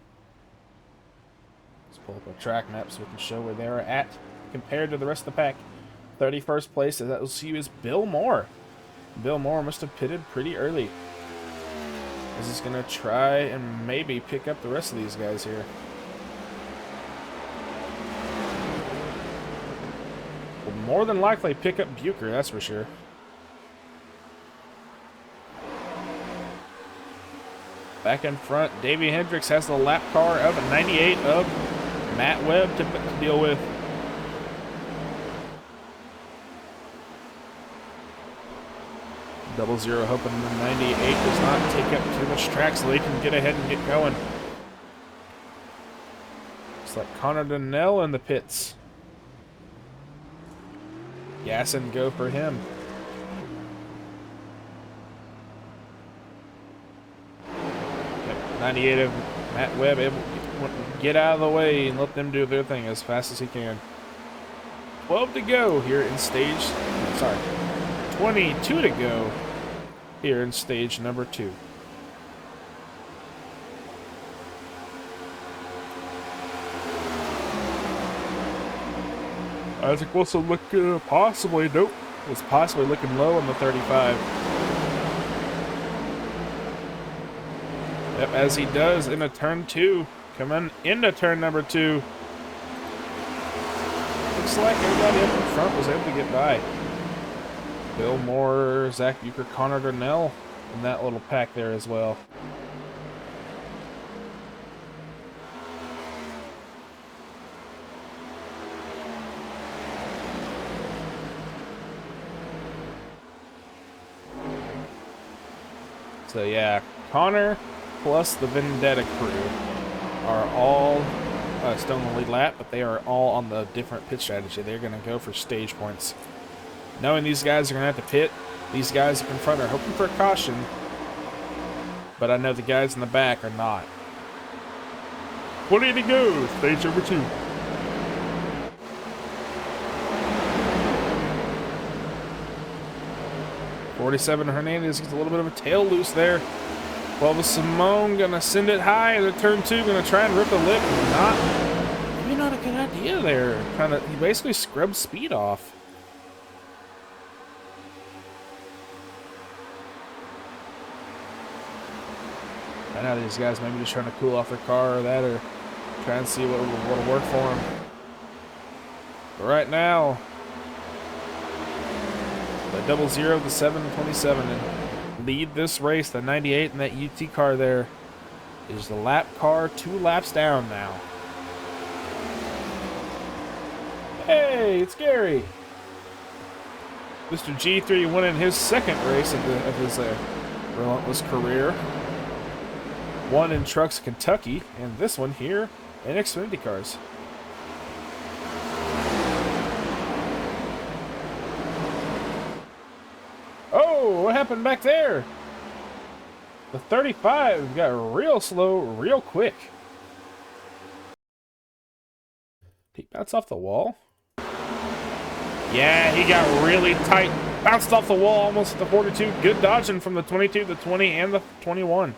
Let's pull up a track map so we can show where they are at compared to the rest of the pack. 31st place, as that will see you, is Bill Moore. Bill Moore must have pitted pretty early. This is going to try and maybe pick up the rest of these guys here. Will more than likely pick up Bucher, that's for sure. Back in front, Davey Hendricks has the lap car of a 98 of Matt Webb to deal with. Double Zero hoping the 98 does not take up too much track so they can get ahead and get going. Looks like Connor Donnell in the pits. Gas and go for him. Yep, 98 of Matt Webb able to get out of the way and let them do their thing as fast as he can. 12 to go here in stage, sorry, 22 to go here in stage number 2. Isaac Wilson look possibly, nope, was possibly looking low on the 35. Yep, as he does in a turn 2, coming into turn number 2. Looks like everybody up in front was able to get by. Bill Moore, Zach Bucher, Connor Donnell in that little pack there as well. So yeah, Connor plus the Vendetta crew are all still in the lead lap, but they are all on the different pit strategy. They're going to go for stage points. Knowing these guys are going to have to pit, these guys up in front are hoping for a caution, but I know the guys in the back are not. 20 to go, stage number 2. '47 Hernandez gets a little bit of a tail loose there. 12 Simone gonna send it high into turn 2, gonna try and rip the lip. Maybe not a good idea there. He basically scrubbed speed off. I know these guys maybe just trying to cool off their car or that, or try and see what will work for them. But right now, the 00, the 727, and lead this race. The 98 and that UT car there is the lap car 2 laps down now. Hey, it's Gary. Mr. G3 winning his second race of his relentless career. One in Trucks Kentucky, and this one here in Xfinity cars. Oh, what happened back there? The 35 got real slow, real quick. Did he bounce off the wall? Yeah, he got really tight. Bounced off the wall almost at the 42. Good dodging from the 22, the 20, and the 21.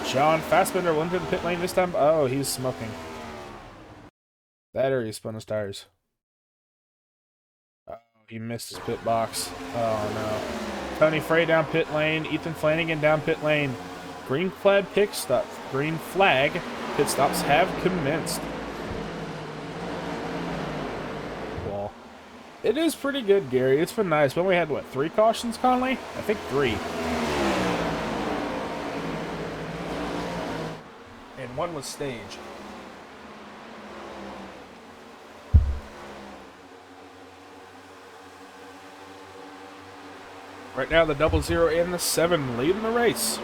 John Fassbender went to the pit lane this time. Oh, he's smoking. That or he spun his tires. Oh, he missed his pit box. Oh, no. Tony Frey down pit lane. Ethan Flanagan down pit lane. Green flag pit stops have commenced. Well, it is pretty good, Gary. It's been nice. We only had, what, 3 cautions, Conley? I think 3. And 1 was stage. Right now, the 00 and the 7 leading the race.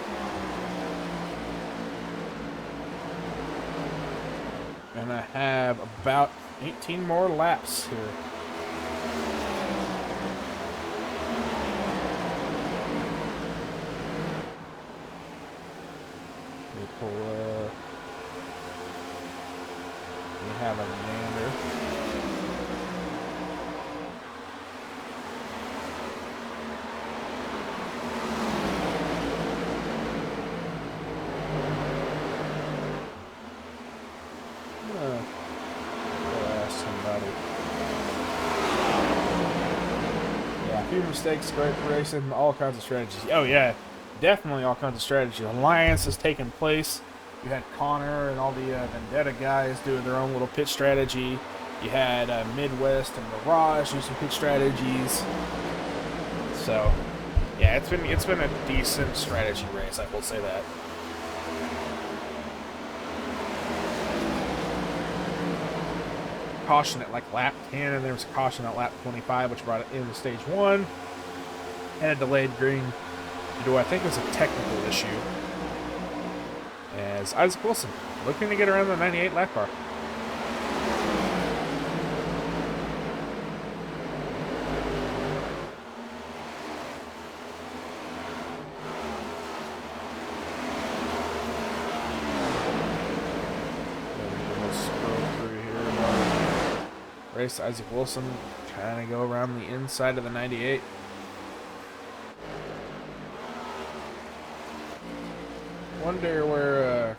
And I have about 18 more laps here. We pull up. We have a gander. Yeah, a few mistakes, great racing, all kinds of strategies. Oh yeah, definitely all kinds of strategy. Alliance has taken place. You had Connor and all the Vendetta guys doing their own little pit strategy. You had Midwest and Mirage do some pit strategies. So, yeah, it's been a decent strategy race, I will say that. Caution at like lap 10, and there was a caution at lap 25, which brought it into stage 1. And a delayed green due to, I think, it was a technical issue. As Isaac Wilson looking to get around the 98 lap bar. Race Isaac Wilson trying to go around the inside of the 98. Wonder where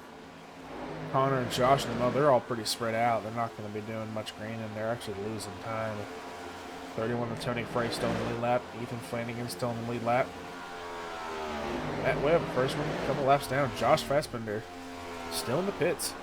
Connor and Josh and them, they're all pretty spread out. They're not going to be doing much green, and they're actually losing time. 31 to Tony Frey still in the lead lap. Ethan Flanagan still in the lead lap. Matt Webb, first one, a couple laps down. Josh Fassbender still in the pits.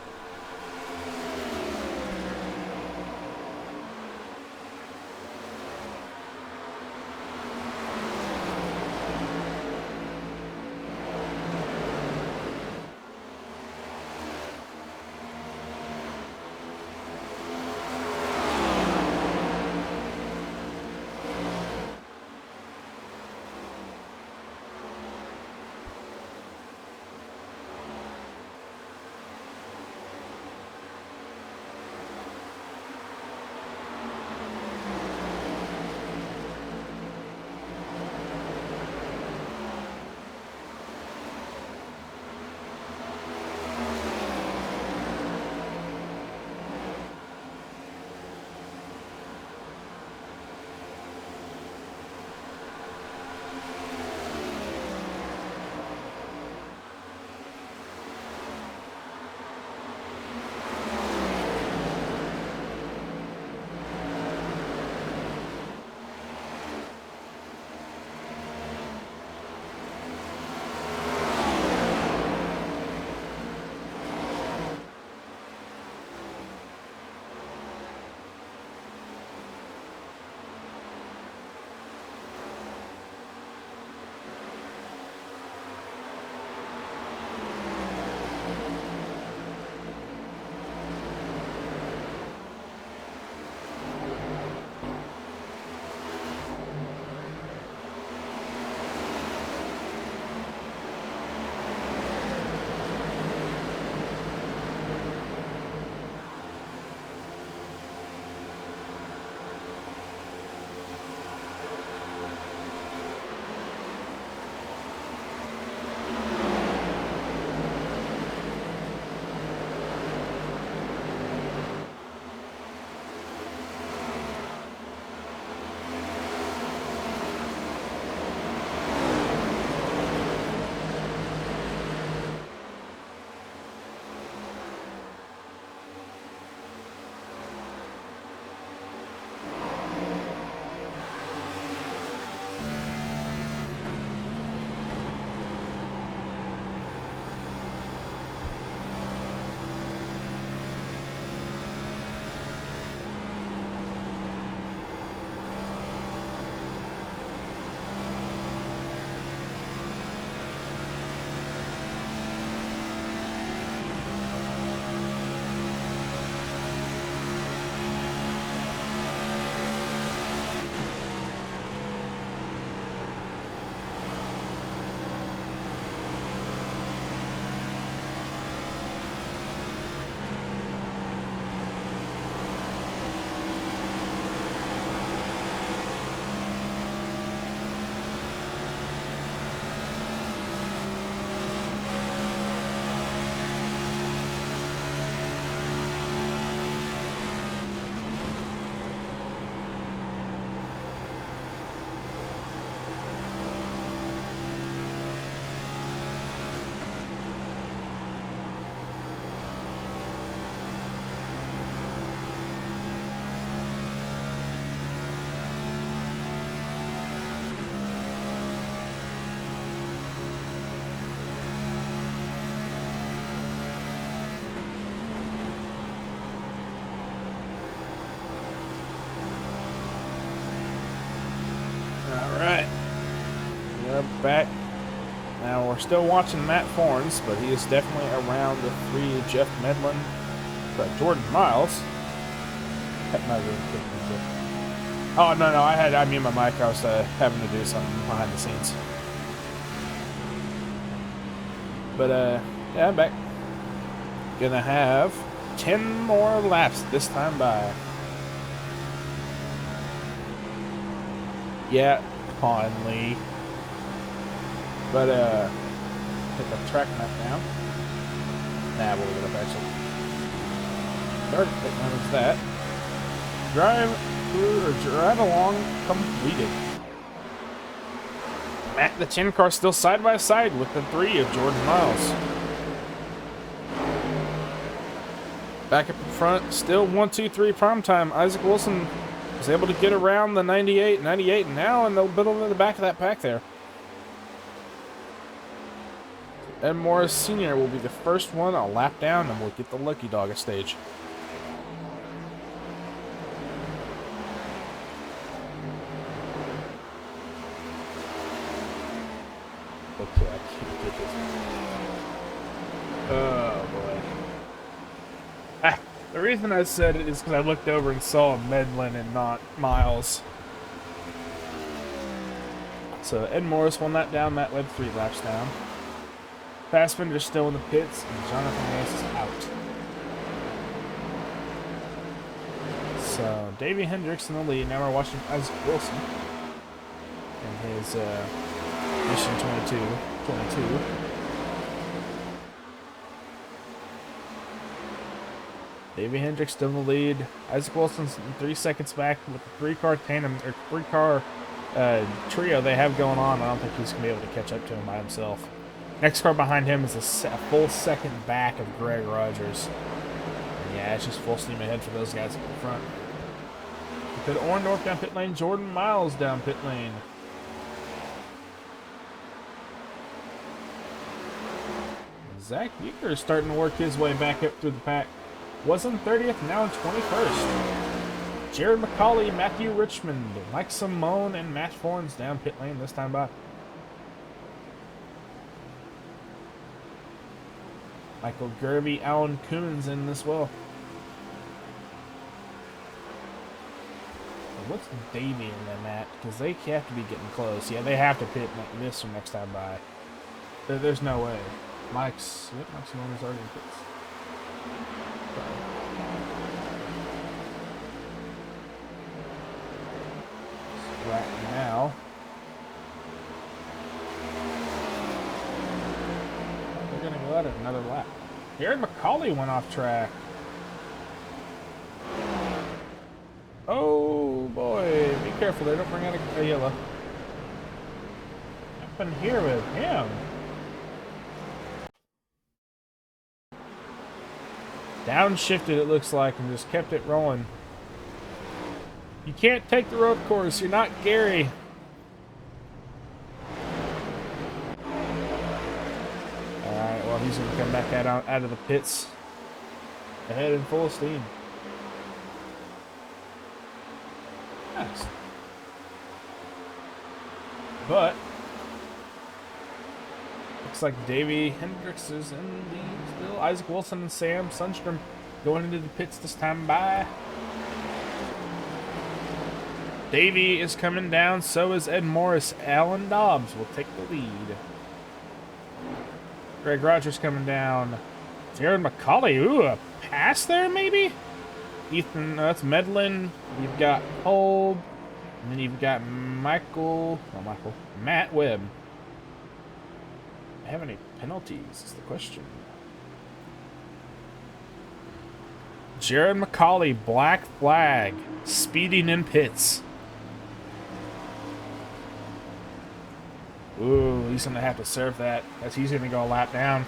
Now, we're still watching Matt Forns, but he is definitely around the 3 Jeff Medlin, but Jordan Miles. That might have been quick music. Oh, no, I muted my mic. I was having to do something behind the scenes. But, yeah, I'm back. Gonna have 10 more laps this time by. Yeah, Conley. But, hit the track map now. Nah, we'll get up actually. Perfect, that was that. Drive along completed. Matt the 10 car still side by side with the 3 of Jordan Miles. Back up in front, still 1, 2, 3 prime time. Isaac Wilson was able to get around the 98, now in the middle of the back of that pack there. Ed Morris Sr. will be the first one a lap down, and we'll get the lucky dog a stage. Okay, I can't get this. Oh boy. The reason I said it is because I looked over and saw Medlin and not Miles. So Ed Morris won that down. Matt Webb 3 laps down. Fassbender's still in the pits, and Jonathan Nance is out. So Davey Hendricks in the lead. Now we're watching Isaac Wilson and his Mission 22. Davey Hendricks still in the lead. Isaac Wilson's 3 seconds back with the 3-car tandem or 3-car trio they have going on. I don't think he's gonna be able to catch up to him by himself. Next car behind him is a full second back of Greg Rogers. And yeah, it's just full steam ahead for those guys up in front. We put Orndorff down pit lane, Jordan Miles down pit lane. Zach Buecher is starting to work his way back up through the pack. Was in 30th, now in 21st. Jared McCauley, Matthew Richmond, Mike Simone, and Matt Forns down pit lane this time by. Michael Gervey, Alan Coons in as well. What's Davey in them at? Because they have to be getting close. Yeah, they have to pit this one next time by. There's no way. Mike Simone is already in pits. Right now, they're going to go at it another lap. Jared McCauley went off track. Oh boy, be careful there, don't bring out a yellow. What happened here with him? Downshifted it looks like and just kept it rolling. You can't take the road course, you're not Gary. Alright, well he's going to come back out of the pits. Ahead in full steam. Nice. But looks like Davey Hendricks is in the still. Isaac Wilson and Sam Sundstrom going into the pits this time by. Davey is coming down, so is Ed Morris. Alan Dobbs will take the lead. Greg Rogers coming down. Jared McCauley, ooh, a pass there maybe? Ethan, that's Medlin. You've got Kolb. And then you've got Matt Webb. Have any penalties is the question. Jared McCauley, black flag, speeding in pits. Ooh, he's going to have to serve that as he's going to go a lap down.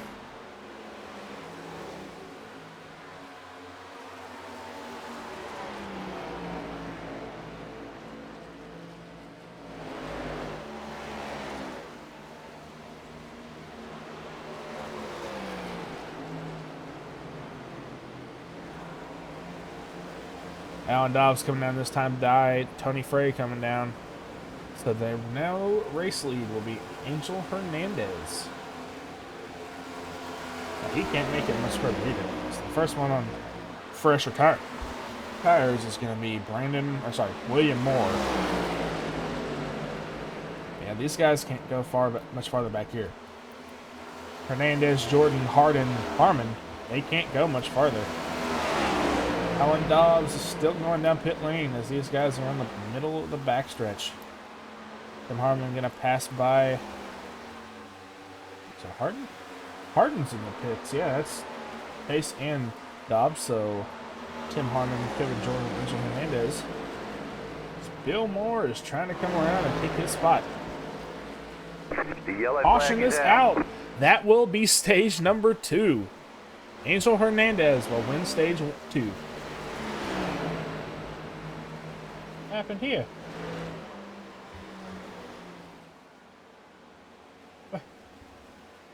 Alan Dobbs coming down this time, died. Tony Frey coming down. So their now race lead will be Angel Hernandez. Now, he can't make it much further either. So the first one on fresher tires is going to be William Moore. Yeah, these guys can't go much farther back here. Hernandez, Jordan, Harmon, they can't go much farther. Alan Dobbs is still going down pit lane as these guys are in the middle of the backstretch. Tim Harmon going to pass by. So Harden's in the pits. Yeah, that's Pace and Dobbs. So Tim Harmon, Kevin Jordan, Angel Hernandez. Bill Moore is trying to come around and take his spot. The yellow Caution flag is out. That will be stage number 2. Angel Hernandez will win stage 2. What happened here?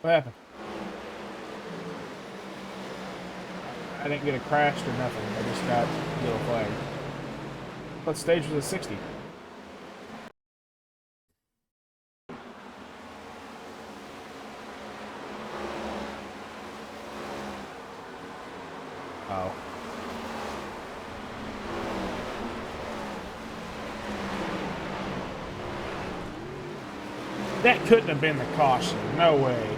What happened? I didn't get a crash or nothing. I just got a little flag. What stage was a 60? Oh. That couldn't have been the caution. No way.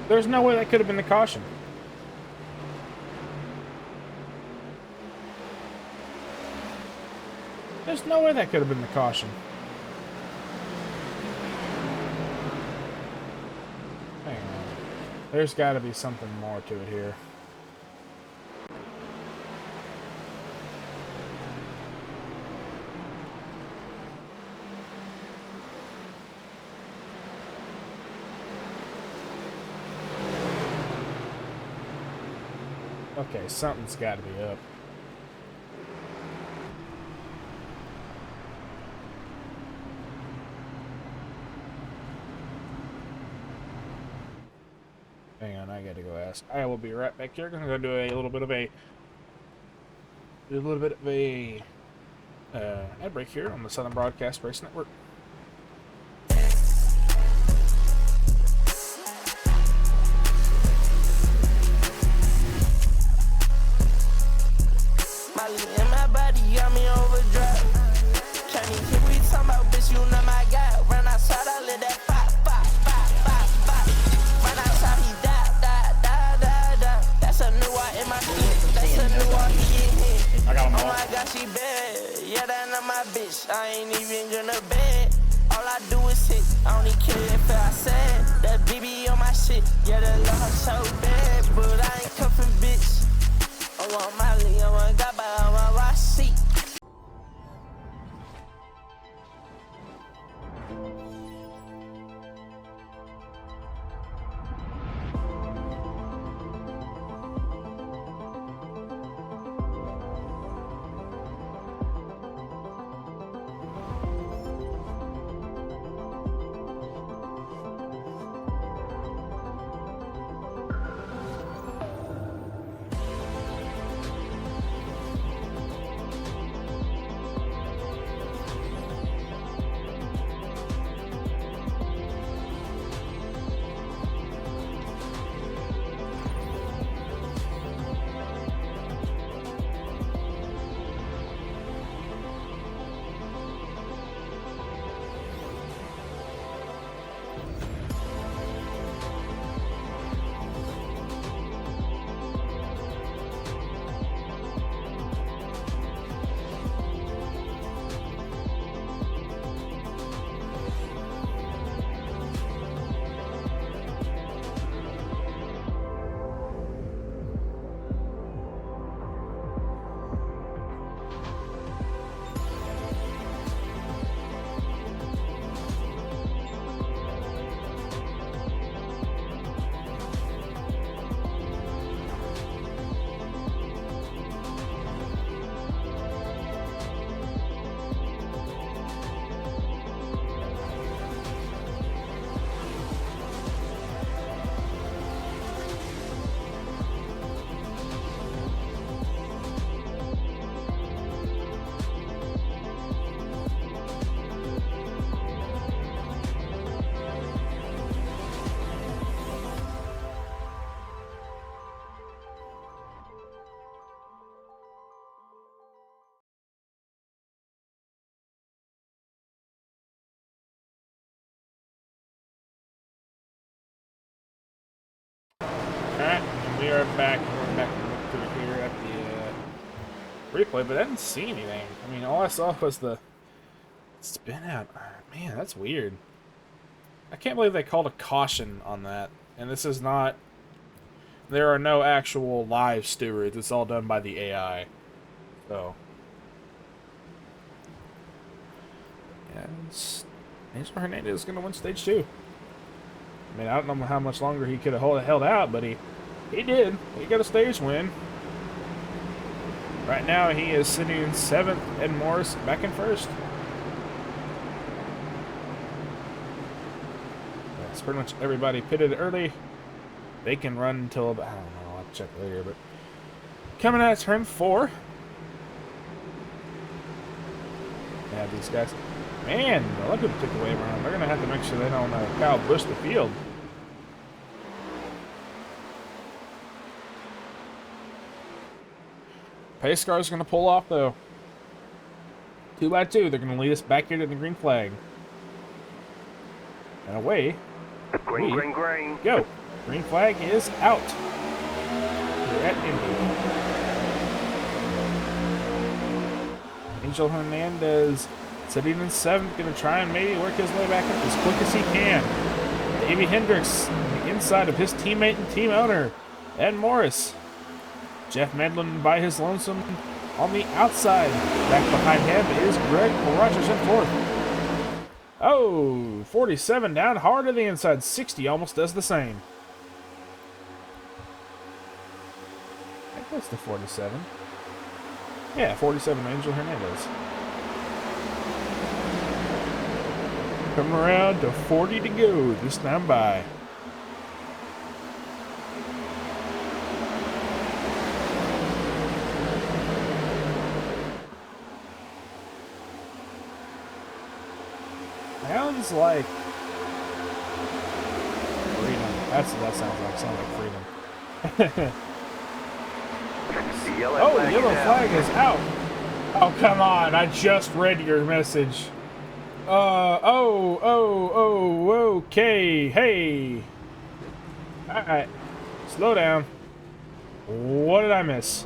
There's no way that could have been the caution. There's no way that could have been the caution. Hang on. There's got to be something more to it here. Okay, something's got to be up. Hang on, I gotta go ask. I will be right back here. I'm gonna do a little bit of a ad break here on the Southern Broadcast Race Network. And my body got me overdrive. Can't even hear we talking about, bitch, you know my guy. Run outside, I let that pop. Run outside, he die. That's a new one in my feet. That's a new one, he get hit. I got them all. Oh my God, she bad. Yeah, that not my bitch. I ain't even gonna bed. All I do is hit. I only care if I said that BB on my shit. Yeah, the love so bad, but I ain't cuffing bitch. I want Molly, I want Gaba, I want Rossi. We are back. We're back through here at the replay, but I didn't see anything. I mean, all I saw was the spin out. Man, that's weird. I can't believe they called a caution on that. And this is not... There are no actual live stewards. It's all done by the AI. So... And Angel Hernandez is going to win stage 2. I mean, I don't know how much longer he could have held out, but he did. He got a stage win. Right now, he is sitting in 7th, and Morris back in 1st. That's pretty much everybody pitted early. They can run until about, I don't know, I'll have to check later, but coming out of turn 4. Yeah, these guys. Man, a lot of people took the wave around. They're going to have to make sure they don't Kyle Busch the field. Pace car's going to pull off, though. 2 by 2. They're going to lead us back here to the green flag. And away. Green. Go. Green flag is out. We're at Indy. Angel Hernandez sitting in 7th, going to try and maybe work his way back up as quick as he can. Davey Hendricks on the inside of his teammate and team owner, Ed Morris. Jeff Medlin by his lonesome on the outside. Back behind him is Greg Rogers in 4th. Oh, 47 down hard to the inside. 60 almost does the same. I think that's the 47. Yeah, 47 Angel Hernandez. Coming around to 40 to go this time by. Sounds like freedom. That's what that sounds like. Sounds like freedom. Oh, the yellow flag is out. Oh, come on. I just read your message. Okay. Hey. Alright. Slow down. What did I miss?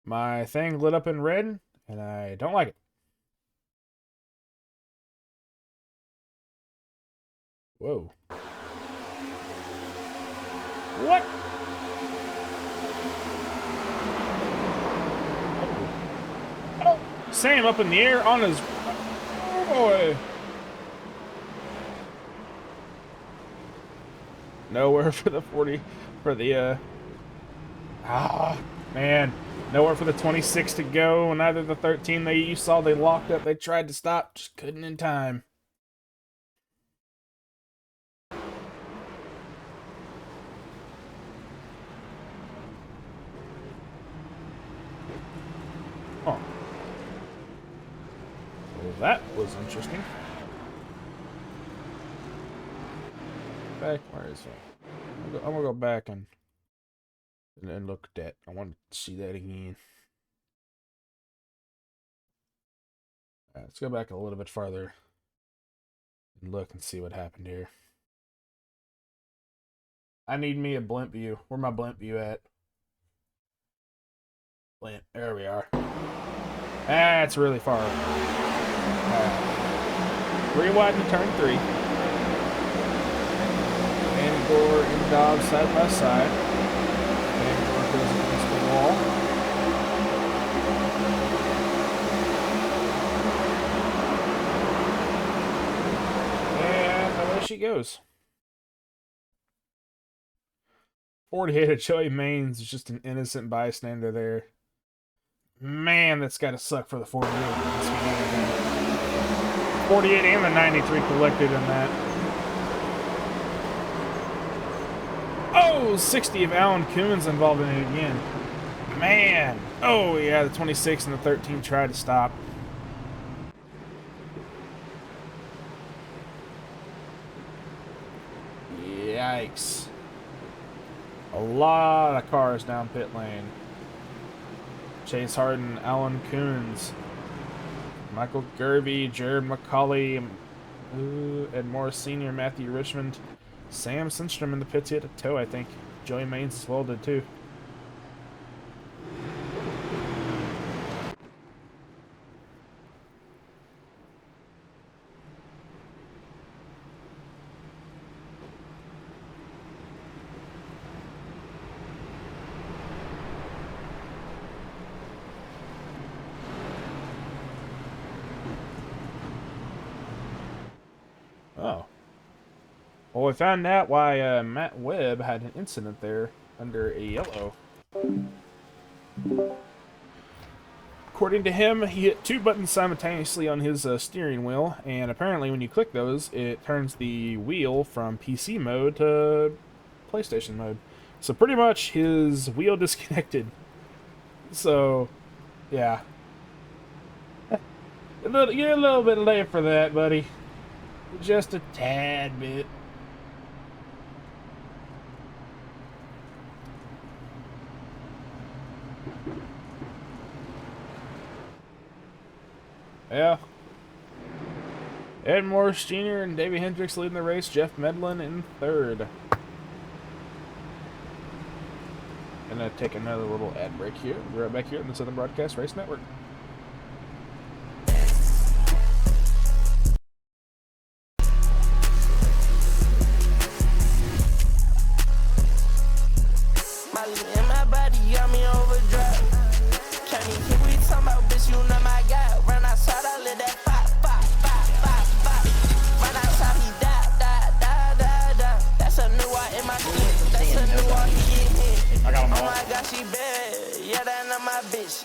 My thing lit up in red, and I don't like it. Whoa. What? Oh, Sam up in the air on his... Oh, boy. Nowhere for the 40... For the, man. Nowhere for the 26 to go, and either the 13 you saw they locked up. They tried to stop, just couldn't in time. Oh. Well, that was interesting. Back, where is it? I'm gonna go back and look at that. I want to see that again. All right, let's go back a little bit farther and look and see what happened here. I need me a blimp view. Where my blimp view at? Blimp. There we are. That's really far. Rewiden to turn 3. And Gore and Dobbs side by side. Goes against the wall. And away she goes. 48 of Joey Maines is just an innocent bystander there. Man, that's got to suck for the 48. 48 and the 93 collected in that. Oh, 60 of Alan Coons involved in it again. Man. Oh, yeah, the 26 and the 13 tried to stop. Yikes. A lot of cars down pit lane. Chase Harden, Alan Coons, Michael Gerby, Jared McCauley, Ooh, Ed Morris Sr., Matthew Richmond, Sam Sundstrom in the pits. He had a tow, I think. Joey Maines as well did too. Oh. Well, we found out why Matt Webb had an incident there under a yellow. According to him, he hit 2 buttons simultaneously on his steering wheel, and apparently when you click those, it turns the wheel from PC mode to PlayStation mode. So pretty much his wheel disconnected. So, yeah. You're a little bit late for that, buddy. Just a tad bit. Yeah. Ed Morris Jr. and Davey Hendricks leading the race. Jeff Medlin in third. Gonna take another little ad break here. We're right back here on the Southern Broadcast Race Network.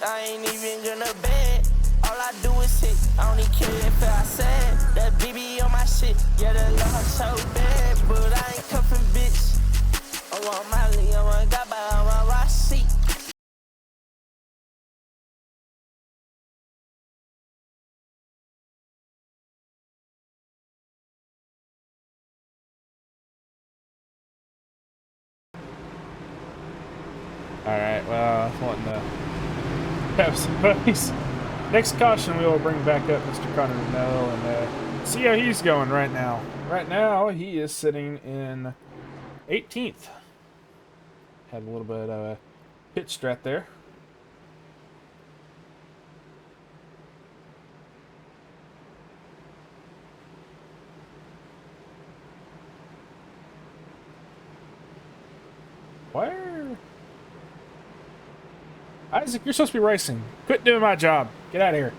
I ain't even gonna bet. All I do is hit. I only care if I said that BB on my shit. Yeah, the love so bad, but I ain't cuffing bitch. I want my league, I want God, but I want my seat. Alright, well, I was wanting to have some buddies. Next caution, we will bring back up Mr. Connor Nell and see how he's going right now. Right now, he is sitting in 18th. Had a little bit of a pit strat there. Where? Isaac, you're supposed to be racing. Quit doing my job. Get out of here.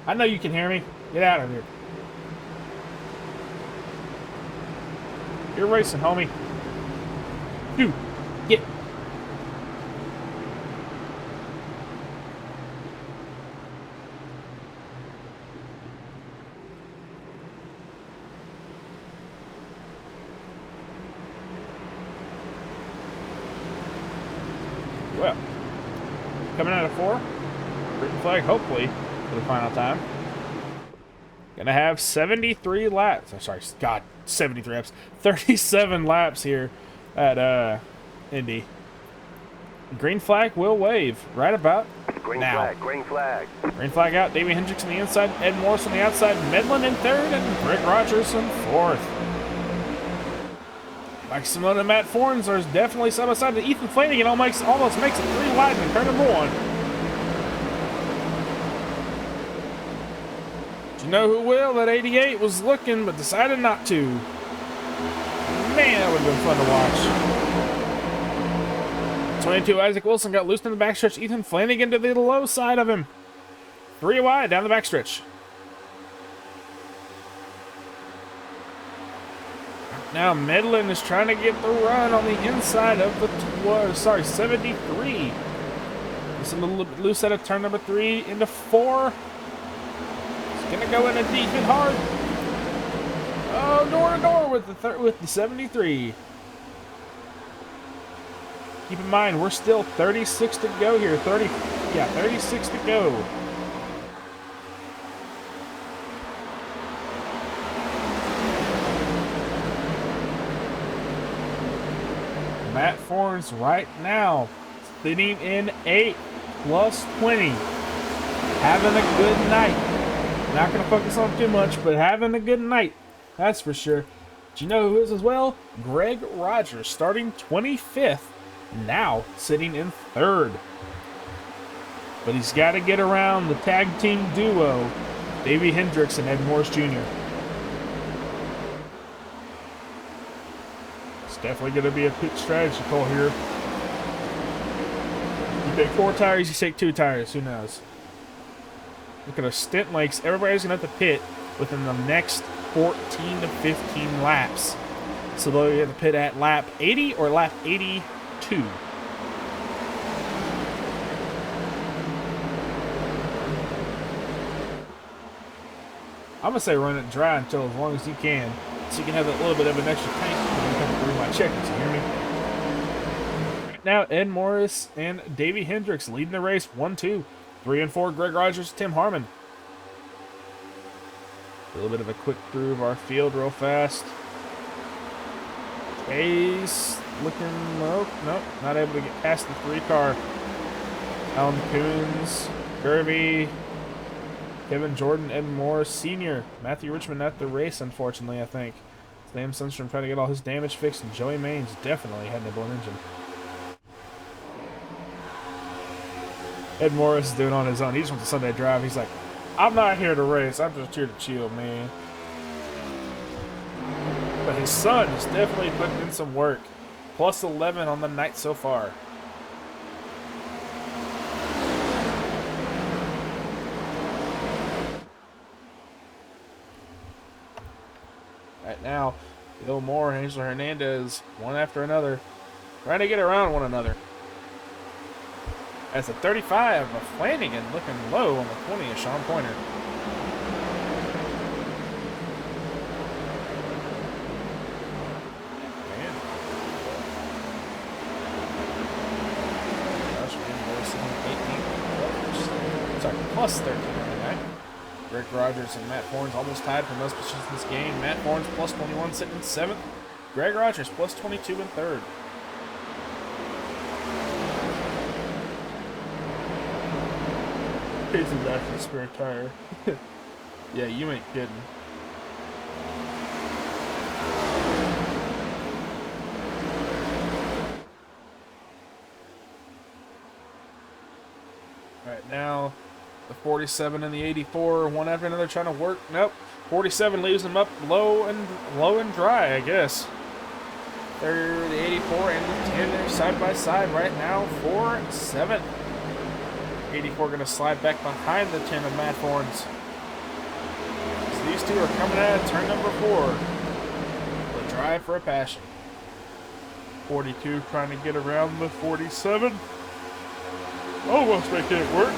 I know you can hear me. Get out of here. You're racing, homie. Dude, get. Well, coming out of 4. Green flag, hopefully, for the final time. Gonna have 73 laps. I'm sorry, God, 73 laps. 37 laps here at Indy. Green flag will wave right about now. Green flag. Green flag out. Davey Hendricks on the inside. Ed Morris on the outside. Medlin in third, and Rick Rogers in fourth. Mike Simone and Matt Forns are definitely side by side. Ethan Flanagan almost makes it 3 wide in turn number 1. Do you know who will? That 88 was looking, but decided not to. Man, that would have been fun to watch. 22, Isaac Wilson got loose in the backstretch. Ethan Flanagan to the low side of him. 3 wide down the backstretch. Now Medlin is trying to get the run on the inside of the 73. It's a little bit loose out of turn number 3 into 4. It's gonna go in a deep and hard. Oh, door to door with the 73. Keep in mind, we're still 36 to go here. 36 to go. Matt Forns right now sitting in 8 plus 20. Having a good night. Not going to focus on too much, but having a good night. That's for sure. Do you know who is as well? Greg Rogers, starting 25th, now sitting in 3rd. But he's got to get around the tag team duo, Davey Hendricks and Ed Morris Jr. It's definitely going to be a pit strategy call here. You take 4 tires, you take 2 tires, who knows? Look at our stint lengths. Everybody's going to have to pit within the next 14 to 15 laps. So they'll have to pit at lap 80 or lap 82. I'm going to say run it dry until as long as you can, so you can have that little bit of an extra tank when you come through my checkers, you hear me? Right now, Ed Morris and Davey Hendricks leading the race 1-2. 3 and 4, Greg Rogers, Tim Harmon. A little bit of a quick through of our field real fast. Ace looking low. Nope, not able to get past the 3-car. Alan Coons, Gervie, Kevin Jordan, Ed Morris Sr. Matthew Richmond at the race, unfortunately, I think. Sam Sundstrom trying to get all his damage fixed, and Joey Maines definitely had a blown engine. Ed Morris is doing on his own. He just went to Sunday Drive. He's like, I'm not here to race. I'm just here to chill, man. But his son is definitely putting in some work. Plus 11 on the night so far. Right now, Bill Moore and Angel Hernandez, one after another, trying to get around one another. As a 35 of Flanagan looking low on the 20 of Sean Pointer. Man. Gosh, man, 18. Sorry, plus 13 on the night. Rick Rogers and Matt Forns almost tied for most positions in this game. Matt Forns plus 21 sitting in 7th. Greg Rogers plus 22 in 3rd. He's actually a spare tire. Yeah, you ain't kidding. Right now, the 47 and the 84, one after another trying to work. Nope. 47 leaves them up low and dry, I guess. They're the 84 and the 10. They're side by side right now for 7th. 84 going to slide back behind the 10 of Matt Forns. So these two are coming out of turn number 4. The drive for a passion. 42 trying to get around the 47. Almost making it work.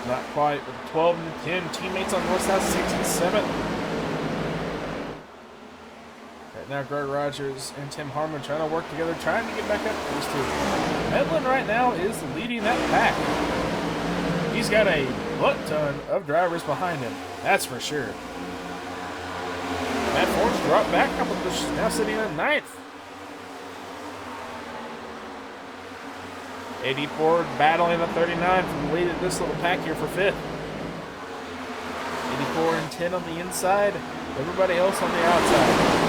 Not quite with the 12 and the 10. Teammates on north, south, 6 and 7. Right now, Greg Rogers and Tim Harmon trying to work together, trying to get back up to these two. Medlin right now is leading that pack. He's got a butt-ton of drivers behind him, that's for sure. Matt Fords dropped back a couple of positions, now sitting in 9th. 84 battling the 39 from the lead of this little pack here for 5th. 84 and 10 on the inside, everybody else on the outside.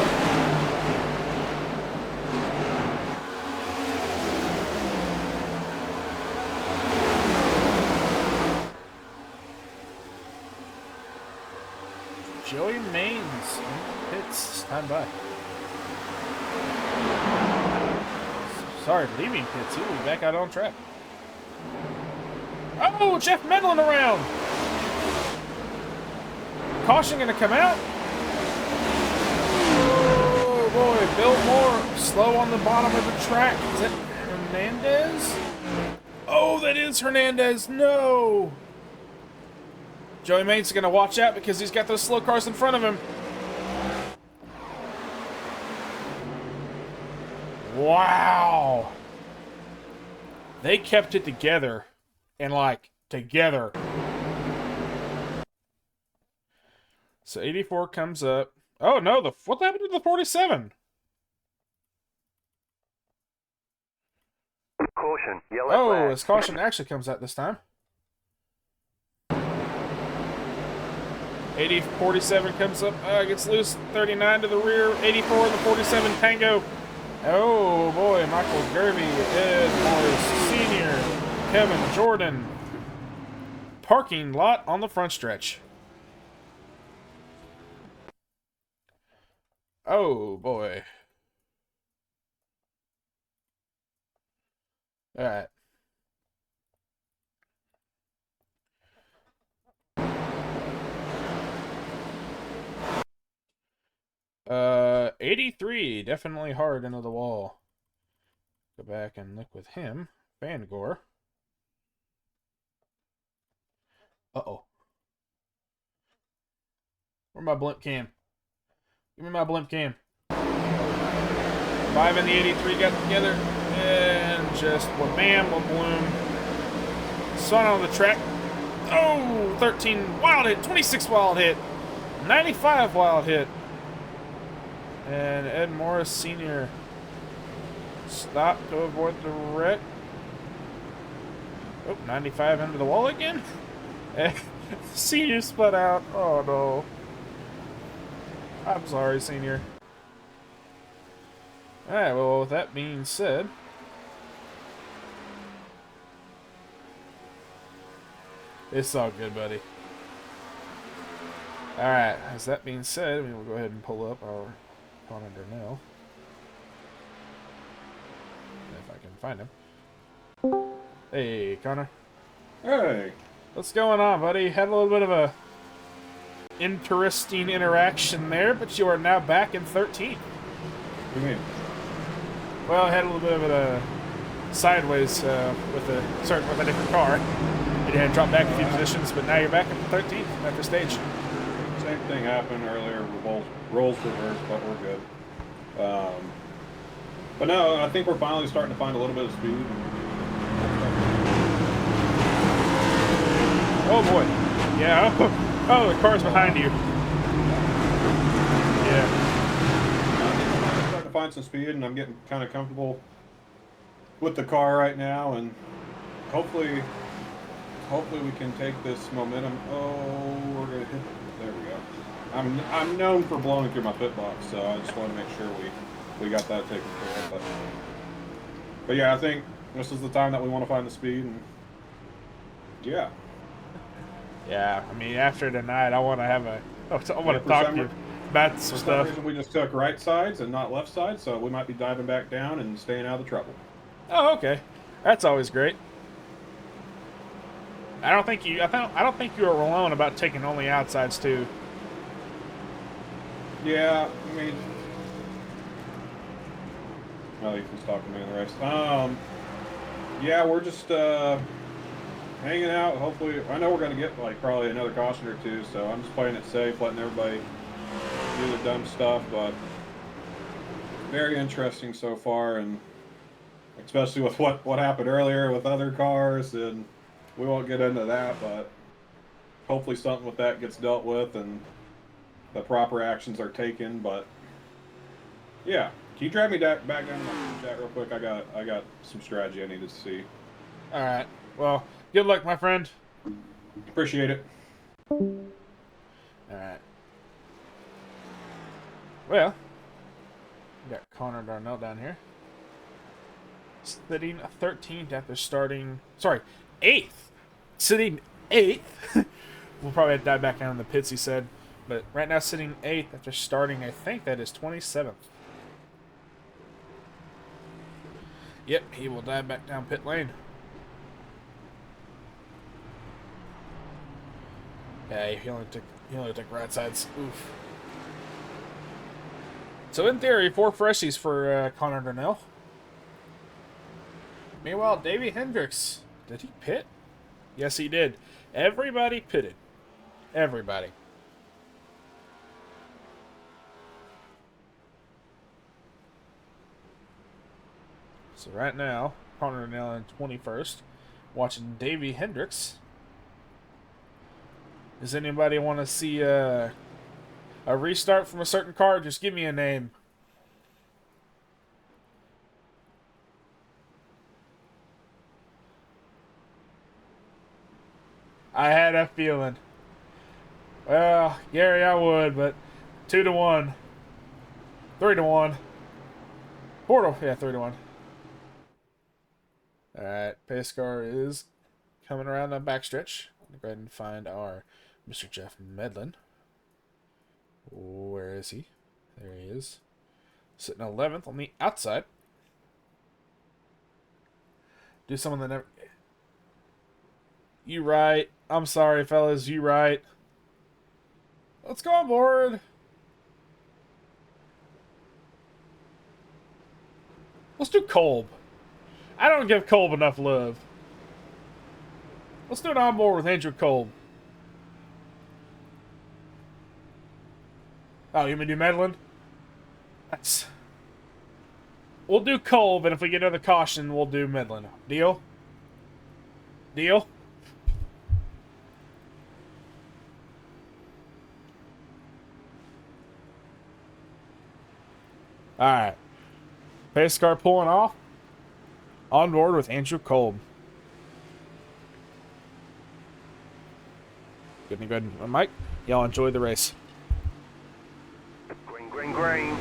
Joey Maines hits, stand by. Sorry, leaving pits. He will be back out on track. Oh, Jeff Medlin around. Caution going to come out. Oh boy, Bill Moore slow on the bottom of the track. Is that Hernandez? Oh, that is Hernandez. No. Joey Maines is going to watch out because he's got those slow cars in front of him. Wow. They kept it together. And, like, together. So 84 comes up. Oh, no. What happened to the 47? Caution. Yellow Oh, flag. his caution actually comes out this time. 47 comes up, gets loose. 39 to the rear. 84 in the 47 Tango. Oh boy, Michael Gervey, Ed Morris Sr., Kevin Jordan. Parking lot on the front stretch. Oh boy. All right. 83, definitely hard into the wall. Go back and look with him. Bangor. Uh-oh. Where's my blimp cam? Give me my blimp cam. 5 and the 83 got together. And just wha-bam, wha-bloom. Sun on the track. Oh, 13 wild hit. 26 wild hit. 95 wild hit. And Ed Morris Sr. stopped to avoid the wreck. Oh, 95 into the wall again. Senior split out. Oh no. I'm sorry, Senior. Alright, well, with that being said, it's all good, buddy. Alright, as that being said, we will go ahead and pull up our Connor Darnell. If I can find him. Hey, Connor. Hey. What's going on, buddy? Had a little bit of a interesting interaction there, but you are now back in 13th. What do you mean? Well, I had a little bit of a sideways with a different car. It had dropped back a few positions, but now you're back in 13th after stage. Same thing happened earlier. Rolls reversed, but we're good. But no, I think we're finally starting to find a little bit of speed. Oh boy. Yeah. Oh, the car's behind you. Yeah. I think I'm finally starting to find some speed, and I'm getting kind of comfortable with the car right now, and hopefully we can take this momentum. Oh, we're gonna hit. There we go. I'm known for blowing through my pit box, so I just want to make sure we got that taken care of. But yeah, I think this is the time that we want to find the speed, and yeah. Yeah, I mean, after tonight, I want to have I want to talk to you about some For stuff. some reason, we just took right sides and not left sides, so we might be diving back down and staying out of the trouble. Oh, okay. That's always great. I don't think you were alone about taking only outsides too. Yeah, I mean, well, Ethan's talking to me in the race. Yeah, we're just hanging out. Hopefully, I know we're going to get like probably another caution or two, so I'm just playing it safe, letting everybody do the dumb stuff. But very interesting so far, and especially with what happened earlier with other cars, and we won't get into that, but hopefully something with that gets dealt with and the proper actions are taken. But yeah, can you drag me back down to my chat real quick? I got some strategy I needed to see. All right. Well, good luck, my friend. Appreciate it. All right. Well, we got Connor Darnell down here, sitting 13th after starting. Sorry, 8th. Sitting 8th. We'll probably have to dive back down in the pits, he said. But right now, sitting 8th after starting, I think that is 27th. Yep, he will dive back down pit lane. Yeah, he only took right sides. Oof. So in theory, 4 freshies for Connor Darnell. Meanwhile, Davey Hendricks, did he pit? Yes, he did. Everybody pitted. Everybody. So right now, Connor Darnell in 21st, watching Davey Hendricks. Does anybody want to see a restart from a certain car? Just give me a name. I had a feeling. Well, Gary, I would, but 2-1. 3-1. 3-1. Alright, pace car is coming around the backstretch. I'm going to go ahead and find our Mr. Jeff Medlin. Where is he? There he is. Sitting 11th on the outside. Do someone that never... You right. I'm sorry, fellas. You right. Let's go on board. Let's do Kolb. I don't give Kolb enough love. Let's do an on board with Andrew Kolb. Oh, you mean do Medlin? That's... We'll do Kolb, and if we get another caution, we'll do Medlin. Deal? Deal? Alright. Pace car pulling off. On board with Andrew Kolb. Good and good. Mike, y'all enjoy the race. Green, green, green.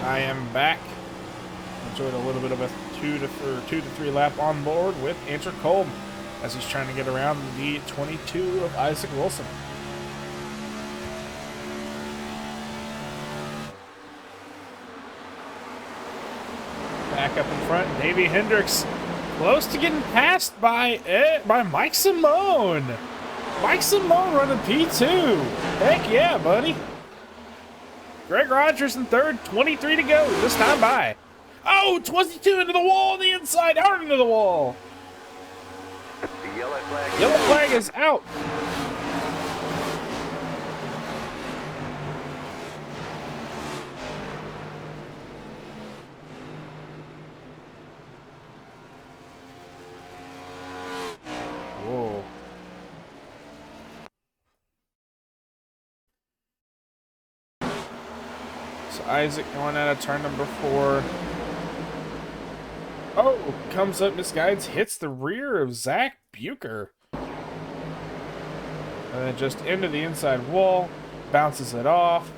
I am back. Enjoyed a little bit of a 2 to 3 lap on board with Andrew Kolb as he's trying to get around the 22 of Isaac Wilson. Back up in front, Davey Hendricks close to getting passed by Mike Simone. Mike Simone running P2. Heck yeah, buddy. Greg Rogers in third, 23 to go. This time by. Oh, 22 into the wall on the inside, hard into the wall. The yellow flag. Yellow flag is out. Whoa. So Isaac going out of turn number 4. Oh, comes up, misguides, hits the rear of Zach Bucher. And then just into the inside wall, bounces it off.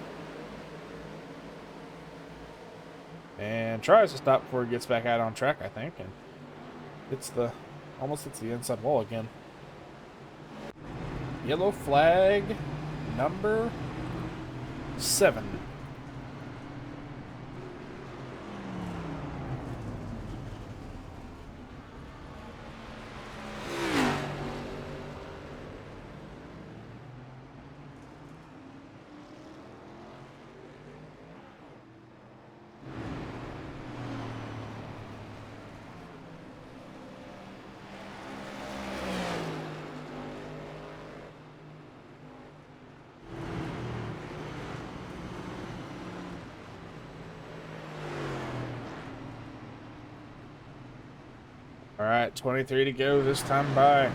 And tries to stop before he gets back out on track, I think. And almost hits the inside wall again. Yellow flag number 7. All right, 23 to go this time by.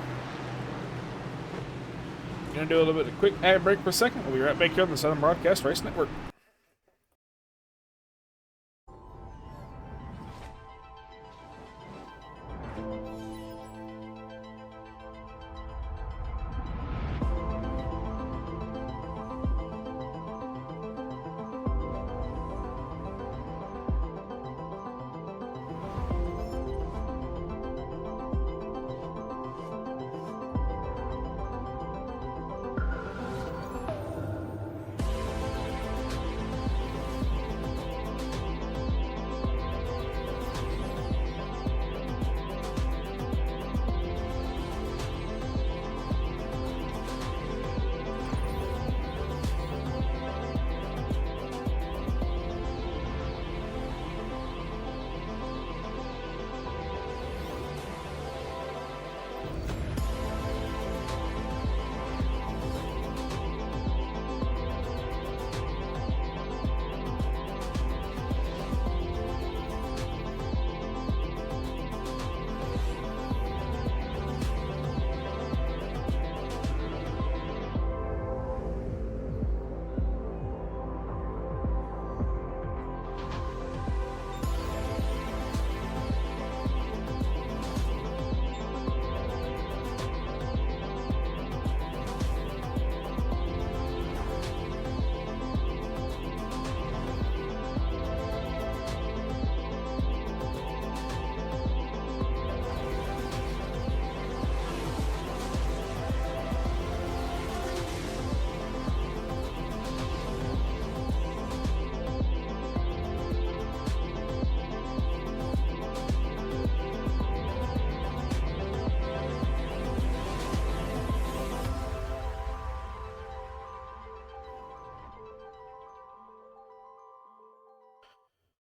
Gonna do a little bit of a quick ad break for a second. We'll be right back here on the Southern Broadcast Race Network.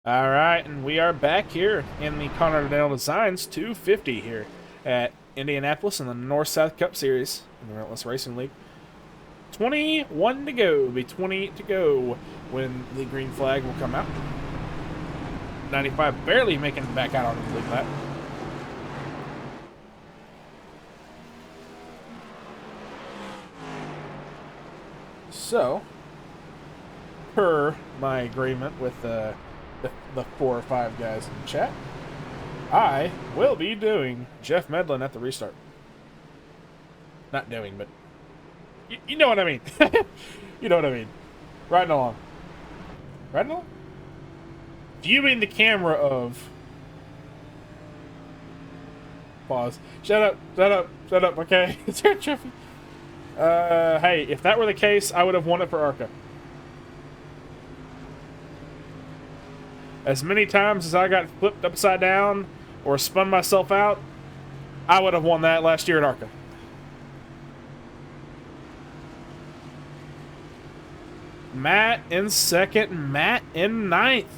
All right, and we are back here in the Continental Designs 250 here at Indianapolis in the North-South Cup Series in the Relentless Racing League. 21 to go. It'll be 20 to go when the green flag will come out. 95 barely making it back out on the lead lap. So, per my agreement with the 4 or 5 guys in the chat, I will be doing Jeff Medlin at the restart. Not doing, but you know what I mean. You know what I mean. Riding along. Riding along? Viewing the camera of... Pause. Shut up, okay? It's your trophy. Hey, if that were the case, I would have won it for ARCA. As many times as I got flipped upside down or spun myself out, I would have won that last year at ARCA. Matt in second, Matt in ninth.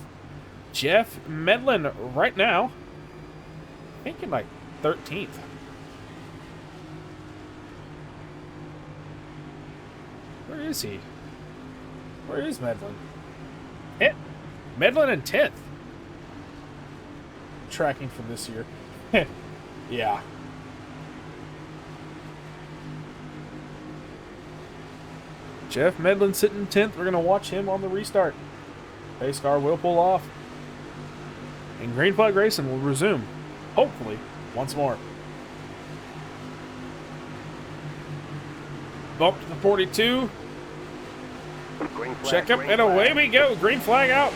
Jeff Medlin right now, I think in like 13th. Where is he? Where is Medlin? Medlin in 10th. Tracking for this year. Yeah. Jeff Medlin sitting 10th. We're going to watch him on the restart. Pace car will pull off. And green flag racing will resume. Hopefully, once more. Bump to the 42. Check up and away we go. Green flag out.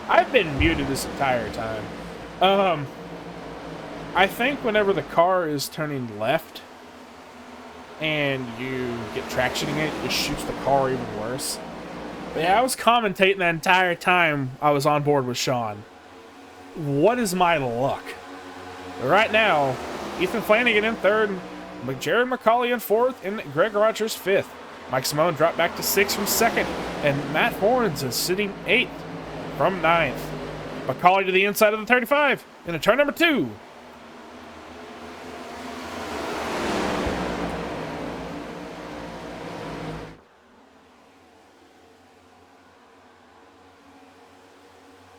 I've been muted this entire time. I think whenever the car is turning left and you get traction in it, it shoots the car even worse. But yeah, I was commentating the entire time I was on board with Sean. What is my luck? Right now, Ethan Flanagan in third, Jared McCauley in fourth, and Greg Rogers fifth. Mike Simone dropped back to sixth from second, and Matt Horns is sitting eighth from ninth. McCauley to the inside of the 35 into turn number 2.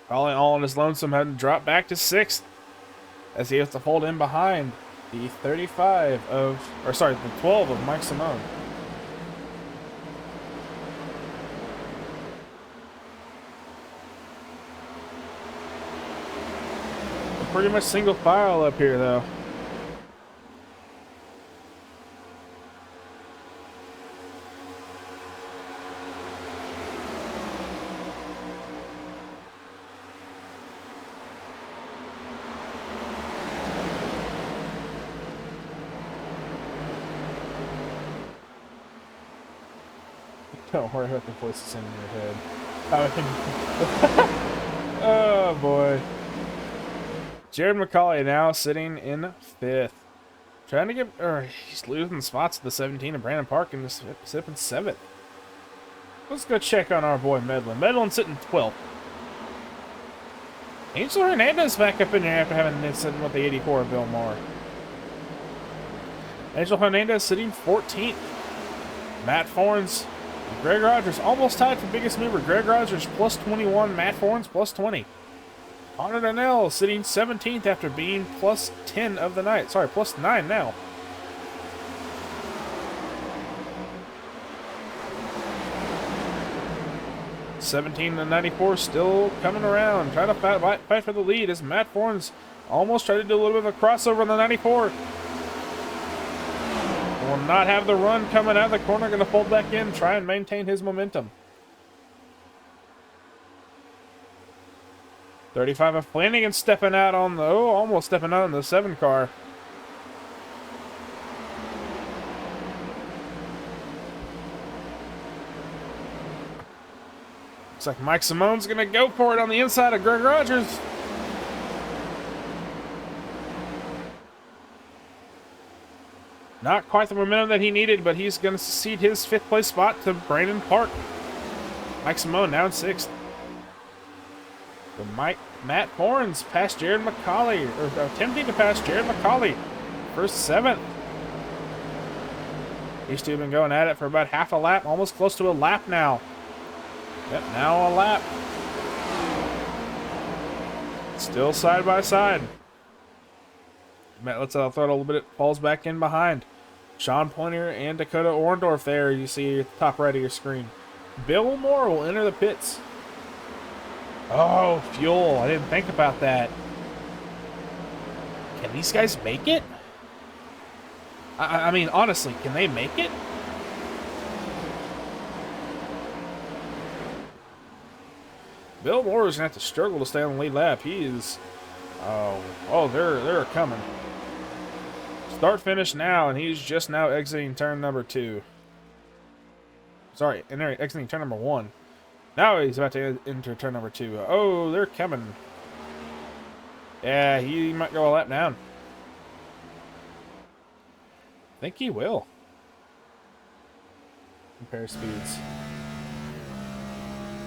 McCauley all on his lonesome had to drop back to sixth as he has to hold in behind the 35 of, or sorry, the 12 of Mike Simone. Pretty much single file up here, though. Don't worry about the voices in your head. Oh boy. Jared McCauley now sitting in fifth. Trying to get, he's losing spots at the 17 of Brandon Park and just sipping seventh. Let's go check on our boy Medlin. Medlin sitting 12th. Angel Hernandez back up in there after having been sitting with the 84 of Bill Moore. Angel Hernandez sitting 14th. Matt Forns, Greg Rogers almost tied for biggest mover. Greg Rogers plus 21, Matt Forns plus 20. Connor Donnell sitting 17th after being plus 10 of the night. Sorry, plus 9 now. '17 to 94 still coming around. Trying to fight for the lead as Matt Forns almost tried to do a little bit of a crossover on the 94. Will not have the run coming out of the corner. Going to fold back in, try and maintain his momentum. 35 of Flanagan stepping out on the, almost stepping out on the 7 car. Looks like Mike Simone's going to go for it on the inside of Greg Rogers. Not quite the momentum that he needed, but he's going to cede his 5th place spot to Brandon Park. Mike Simone now in 6th. But Matt Horns past Jared McCauley, or attempting to pass Jared McCauley for 7th. These two have been going at it for about half a lap, almost close to a lap now. Yep, now a lap. Still side by side. Matt lets out a little bit, falls back in behind. Sean Pointer and Dakota Orndorff there, you see at the top right of your screen. Bill Moore will enter the pits. Oh, fuel. I didn't think about that. Can these guys make it? I mean, honestly, can they make it? Bill Moore is going to have to struggle to stay on the lead lap. He is... Oh, they're coming. Start finish now, and he's just now exiting turn number 2. Sorry, exiting turn number 1. Now he's about to enter turn number 2. Oh, they're coming. Yeah, he might go a lap down. I think he will. Compare speeds.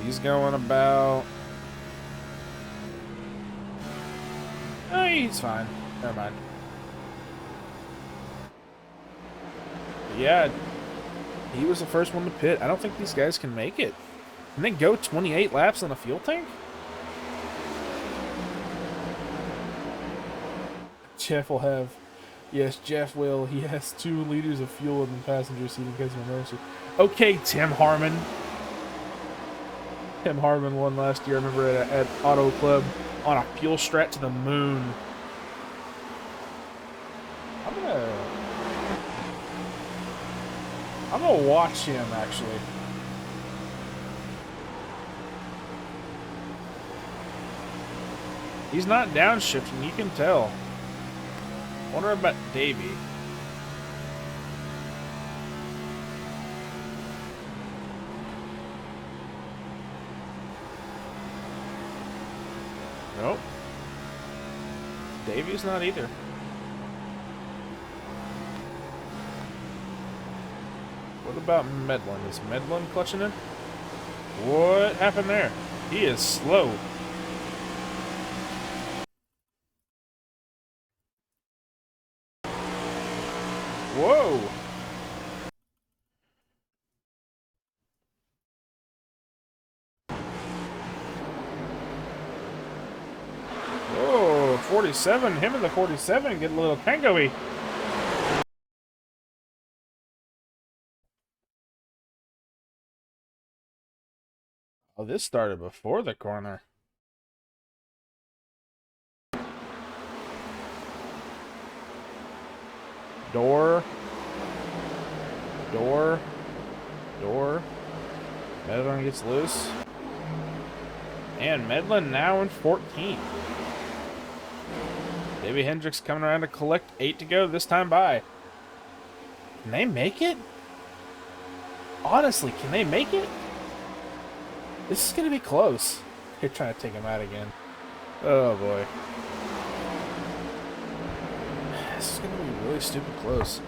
He's going about... Oh, he's fine. Never mind. But yeah, he was the first one to pit. I don't think these guys can make it. Can they go 28 laps on a fuel tank? Jeff will have... Yes, Jeff will. He has 2 liters of fuel in the passenger seat in case of emergency. Okay, Tim Harmon. Tim Harmon won last year, I remember, at Auto Club on a fuel strat to the moon. I'm gonna watch him, actually. He's not downshifting, you can tell. Wonder about Davey. Nope. Davey's not either. What about Medlin? Is Medlin clutching in? What happened there? He is slow. Whoa! Whoa, 47. Him and the 47 get a little tango-y. Oh, this started before the corner. Door. Medlin gets loose. And Medlin now in 14. Davey Hendricks coming around to collect 8 to go this time by. Can they make it? Honestly, can they make it? This is going to be close. They're trying to take him out again. Oh, boy. This is going to be really stupid close.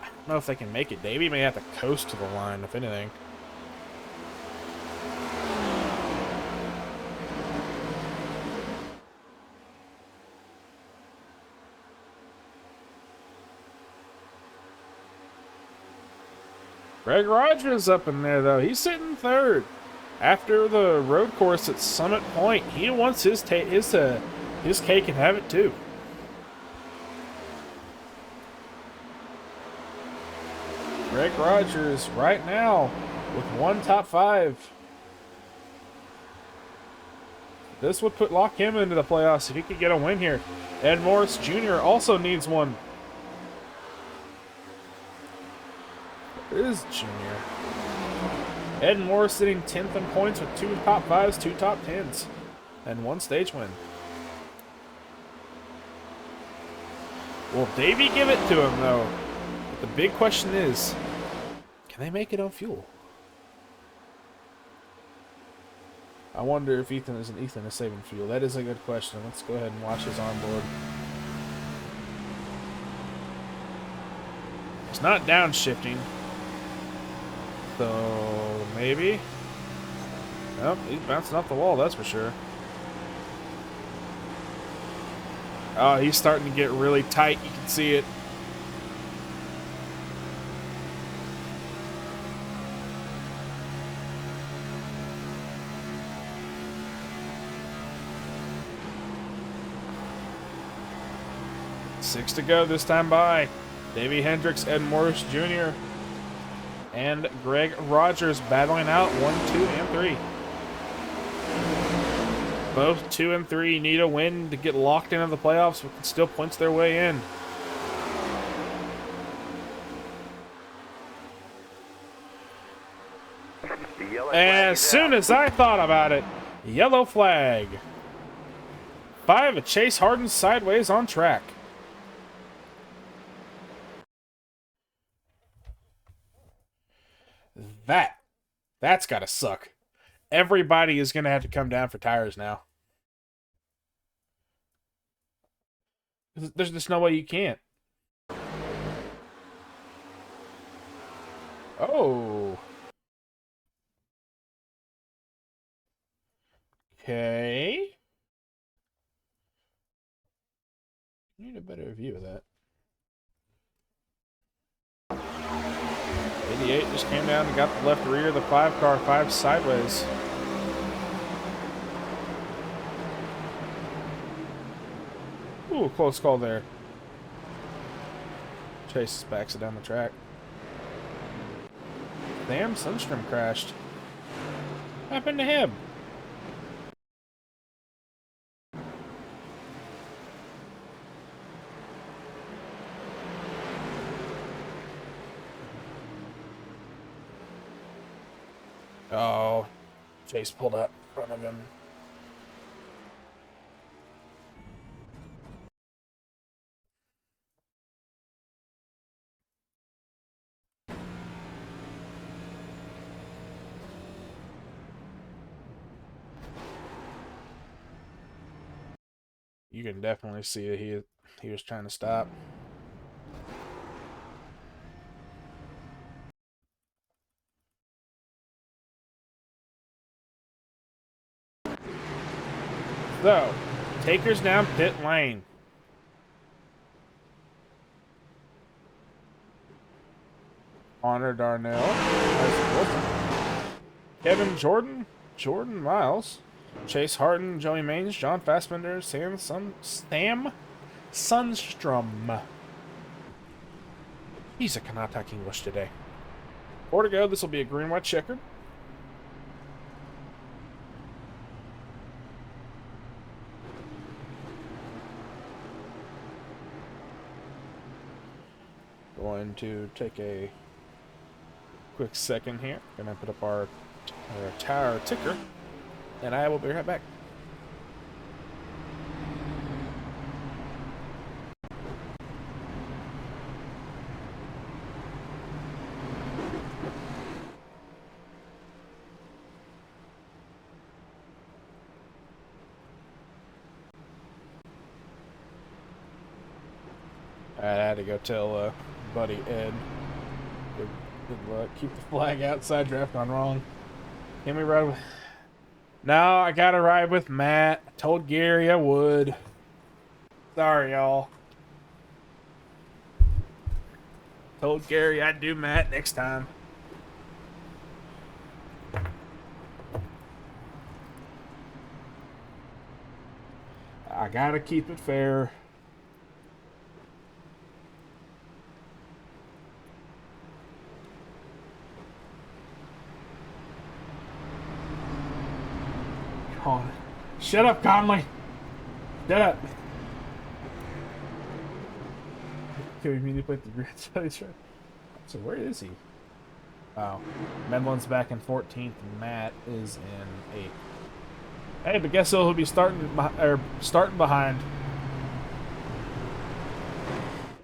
I don't know if they can make it. Davey may have to coast to the line, if anything. Greg Rogers up in there, though. He's sitting third. After the road course at Summit Point, he wants his cake and have it too. Greg Rogers right now with 1 top 5. This would lock him into the playoffs if he could get a win here. Ed Morris Jr. also needs one. It is Junior. Ed Morris sitting 10th in points with 2 top 5s, 2 top 10s, and 1 stage win. Will Davey give it to him, though? But the big question is, can they make it on fuel? I wonder if Ethan is saving fuel. That is a good question. Let's go ahead and watch his onboard. He's not downshifting. So, maybe? Nope, he's bouncing off the wall, that's for sure. Oh, he's starting to get really tight. You can see it. Six to go this time by. Davey Hendricks, Ed Morris Jr., and Greg Rogers battling out 1, 2, and 3. Both 2 and 3 need a win to get locked into the playoffs, but can still punch their way in. As soon as I thought about it, yellow flag. 5, Chase Harden sideways on track. That's gotta suck. Everybody is gonna have to come down for tires now. There's just no way you can't. Oh. Okay. Need a better view of that. 88 just came down and got the left rear of the 5 car, 5 sideways. Ooh, close call there. Chase backs it down the track. Damn, Sundstrom crashed. What happened to him? Oh, Chase pulled up in front of him. You can definitely see that he was trying to stop. So, takers down pit lane. Honor Darnell. Kevin Jordan. Jordan Miles. Chase Harden. Joey Maines. John Fassbender. Sam Sundstrom. He's a cannot talk English today. 4 to go. This will be a green-white checkered. Going to take a quick second here. Gonna put up our tower ticker, and I will be right back. I had to go tell buddy Ed. Good luck. Keep the flag outside. Draft gone wrong. Can we ride with... No, I gotta ride with Matt. I told Gary I would. Sorry, y'all. Told Gary I'd do Matt next time. I gotta keep it fair. On. Shut up, Conley. Shut up. Can we immediately play the Grand Studies? So where is he? Oh, Medlin's back in 14th, and Matt is in 8th. Hey, but guess who'll be starting behind?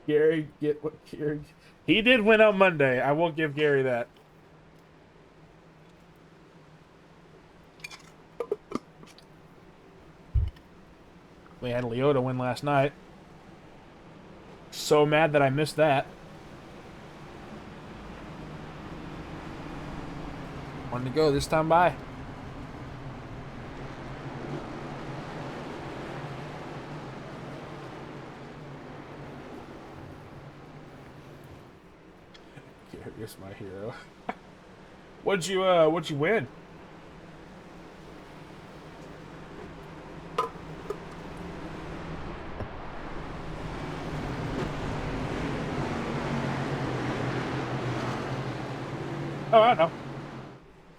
Gary, get what Gary? He did win on Monday. I will give Gary that. We had Leota win last night. So mad that I missed that. One to go this time by. Here's my hero. What'd you win? Oh, I know.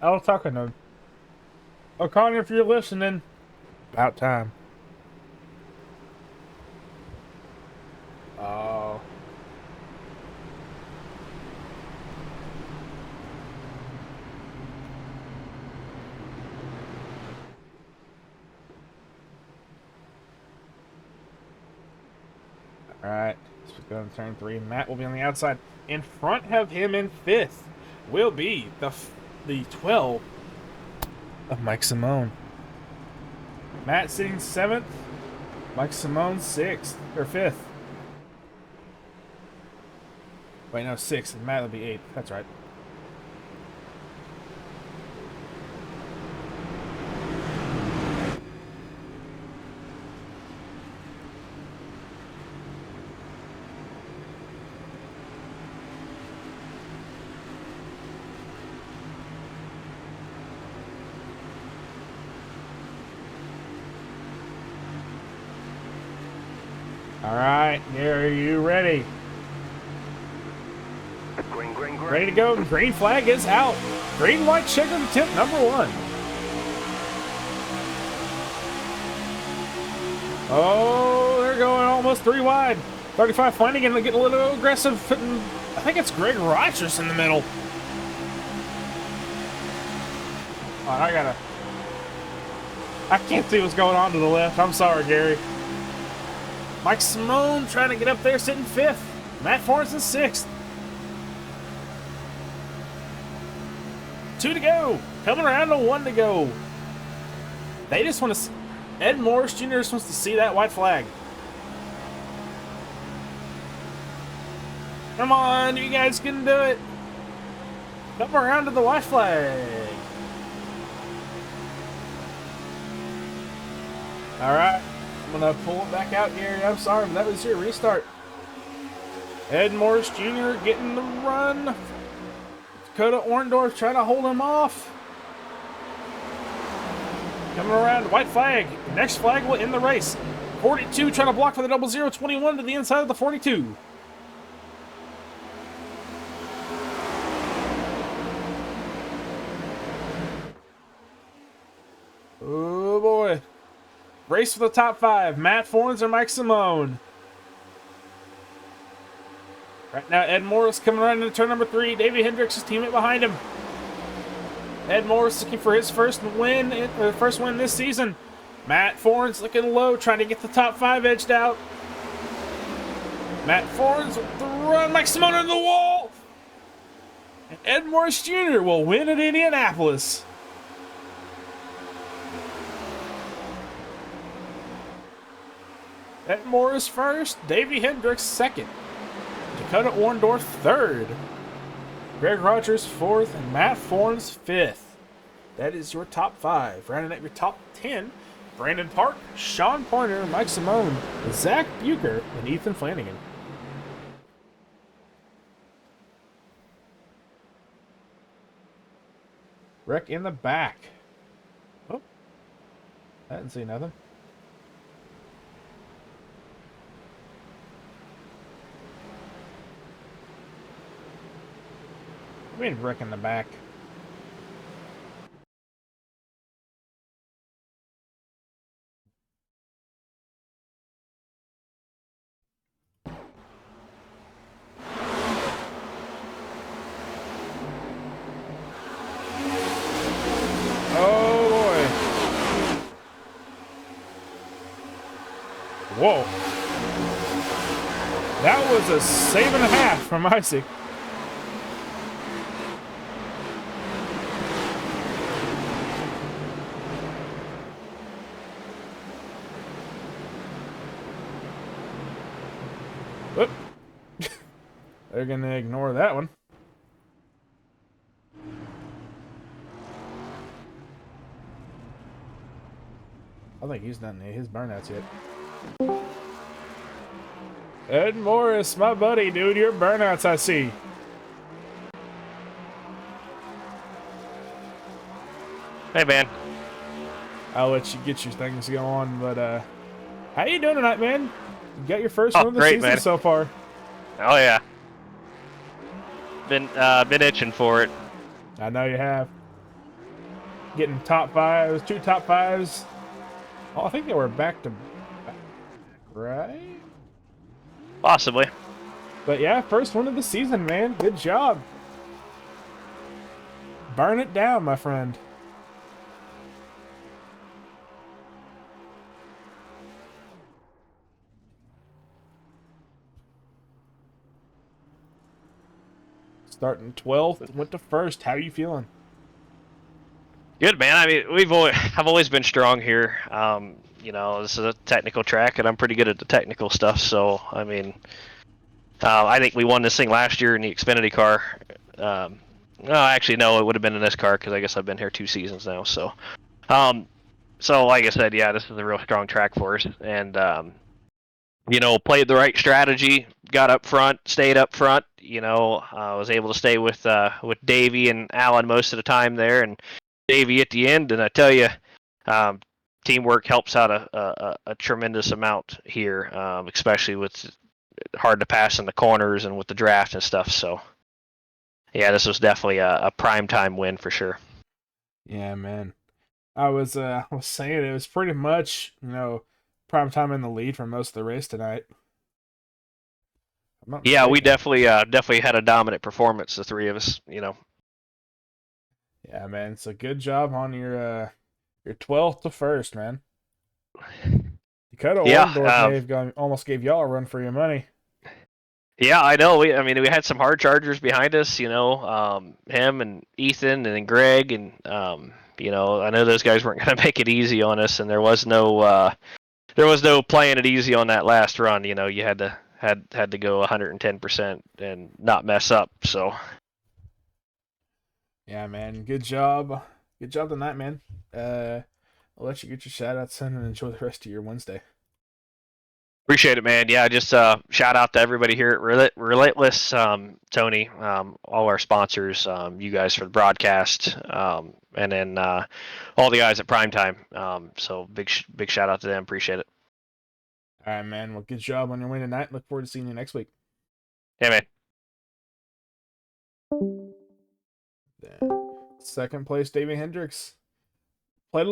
I was talking to him. Oh, Connor, if you're listening, about time. Oh. Alright, so we're going to turn 3. Matt will be on the outside. In front of him in 5th will be the 12 of Mike Simone. Matt sitting 7th. Mike Simone 6th or 5th. Wait, no, 6th. And Matt will be 8th. That's right. All right, Gary, you ready? Green, green, green. Ready to go. Green flag is out. Green white checker attempt number 1. Oh, they're going almost 3 wide. 35 Flanagan getting a little aggressive. Putting, I think it's Greg Rogers in the middle. Oh, I can't see what's going on to the left. I'm sorry, Gary. Mike Simone trying to get up there, sitting 5th. Matt Forrest in 6th. 2 to go. Coming around to 1 to go. They just want to... Ed Morris Jr. just wants to see that white flag. Come on, you guys can do it. Come around to the white flag. All right, I'm gonna pull it back out here. I'm sorry, but that was your restart. Ed Morris Jr. getting the run. Dakota Orndorff trying to hold him off. Coming around, white flag. Next flag will end the race. 42 trying to block for the 0021 to the inside of the 42. Oh boy. Race for the top 5. Matt Fornes or Mike Simone. Right now, Ed Morris coming around into turn number 3. Davey Hendricks, his teammate behind him. Ed Morris looking for his first win this season. Matt Fornes looking low, trying to get the top 5 edged out. Matt Fornes with the run. Mike Simone into the wall. And Ed Morris Jr. will win at Indianapolis. Ed Morris first, Davey Hendricks second, Dakota Orndorff third, Greg Rogers fourth, and Matt Fornes fifth. That is your top 5. Rounding out your top 10, Brandon Park, Sean Pointer, Mike Simone, Zach Bucher, and Ethan Flanagan. Wreck in the back. Oh, I didn't see nothing. I mean, wreck in the back. Oh boy. Whoa. That was a save and a half from Isaac. Whoop. They're going to ignore that one. I think he's done his burnouts yet. Ed Morris, my buddy, dude, your burnouts I see. Hey, man. I'll let you get your things going, but how you doing tonight, man? You got your first win of the great, season man. so far. Oh yeah. Been itching for it. I know you have. Getting top 5s, 2 top 5s. Oh, I think they were back to back, right? Possibly. But yeah, first one of the season, man. Good job. Burn it down, my friend. Starting 12th, went to first. How are you feeling? Good, man. I mean, I've always been strong here. You know, this is a technical track, and I'm pretty good at the technical stuff. So, I mean, I think we won this thing last year in the Xfinity car. No, actually, no, it would have been in this car because I guess I've been here 2 seasons now. So, so like I said, yeah, this is a real strong track for us, and you know, played the right strategy, got up front, stayed up front. You know, I was able to stay with Davey and Alan most of the time there, and Davey at the end. And I tell you, teamwork helps out a tremendous amount here, especially with hard to pass in the corners and with the draft and stuff. So, yeah, this was definitely a prime time win for sure. Yeah, man. I was saying it was pretty much, you know, prime time in the lead for most of the race tonight. Yeah, we definitely had a dominant performance, the 3 of us. You know. Yeah, man. So good job on your 12th to first, man. Dakota Orndorff almost gave y'all a run for your money. Yeah, I know. We had some hard chargers behind us. You know, him and Ethan and then Greg and You know, I know those guys weren't going to make it easy on us, and there was no playing it easy on that last run. You know, you had to go 110% and not mess up. So Yeah, man. Good job. Good job tonight, man. I'll let you get your shout outs in and enjoy the rest of your Wednesday. appreciate it, man. Yeah, just shout out to everybody here at Relentless, Tony, all our sponsors, you guys for the broadcast, and then all the guys at Primetime. So big shout out to them. Appreciate it. All right, man. Well, good job on your win tonight. Look forward to seeing you next week. Yeah, man. Then, second place, Davey Hendricks. Played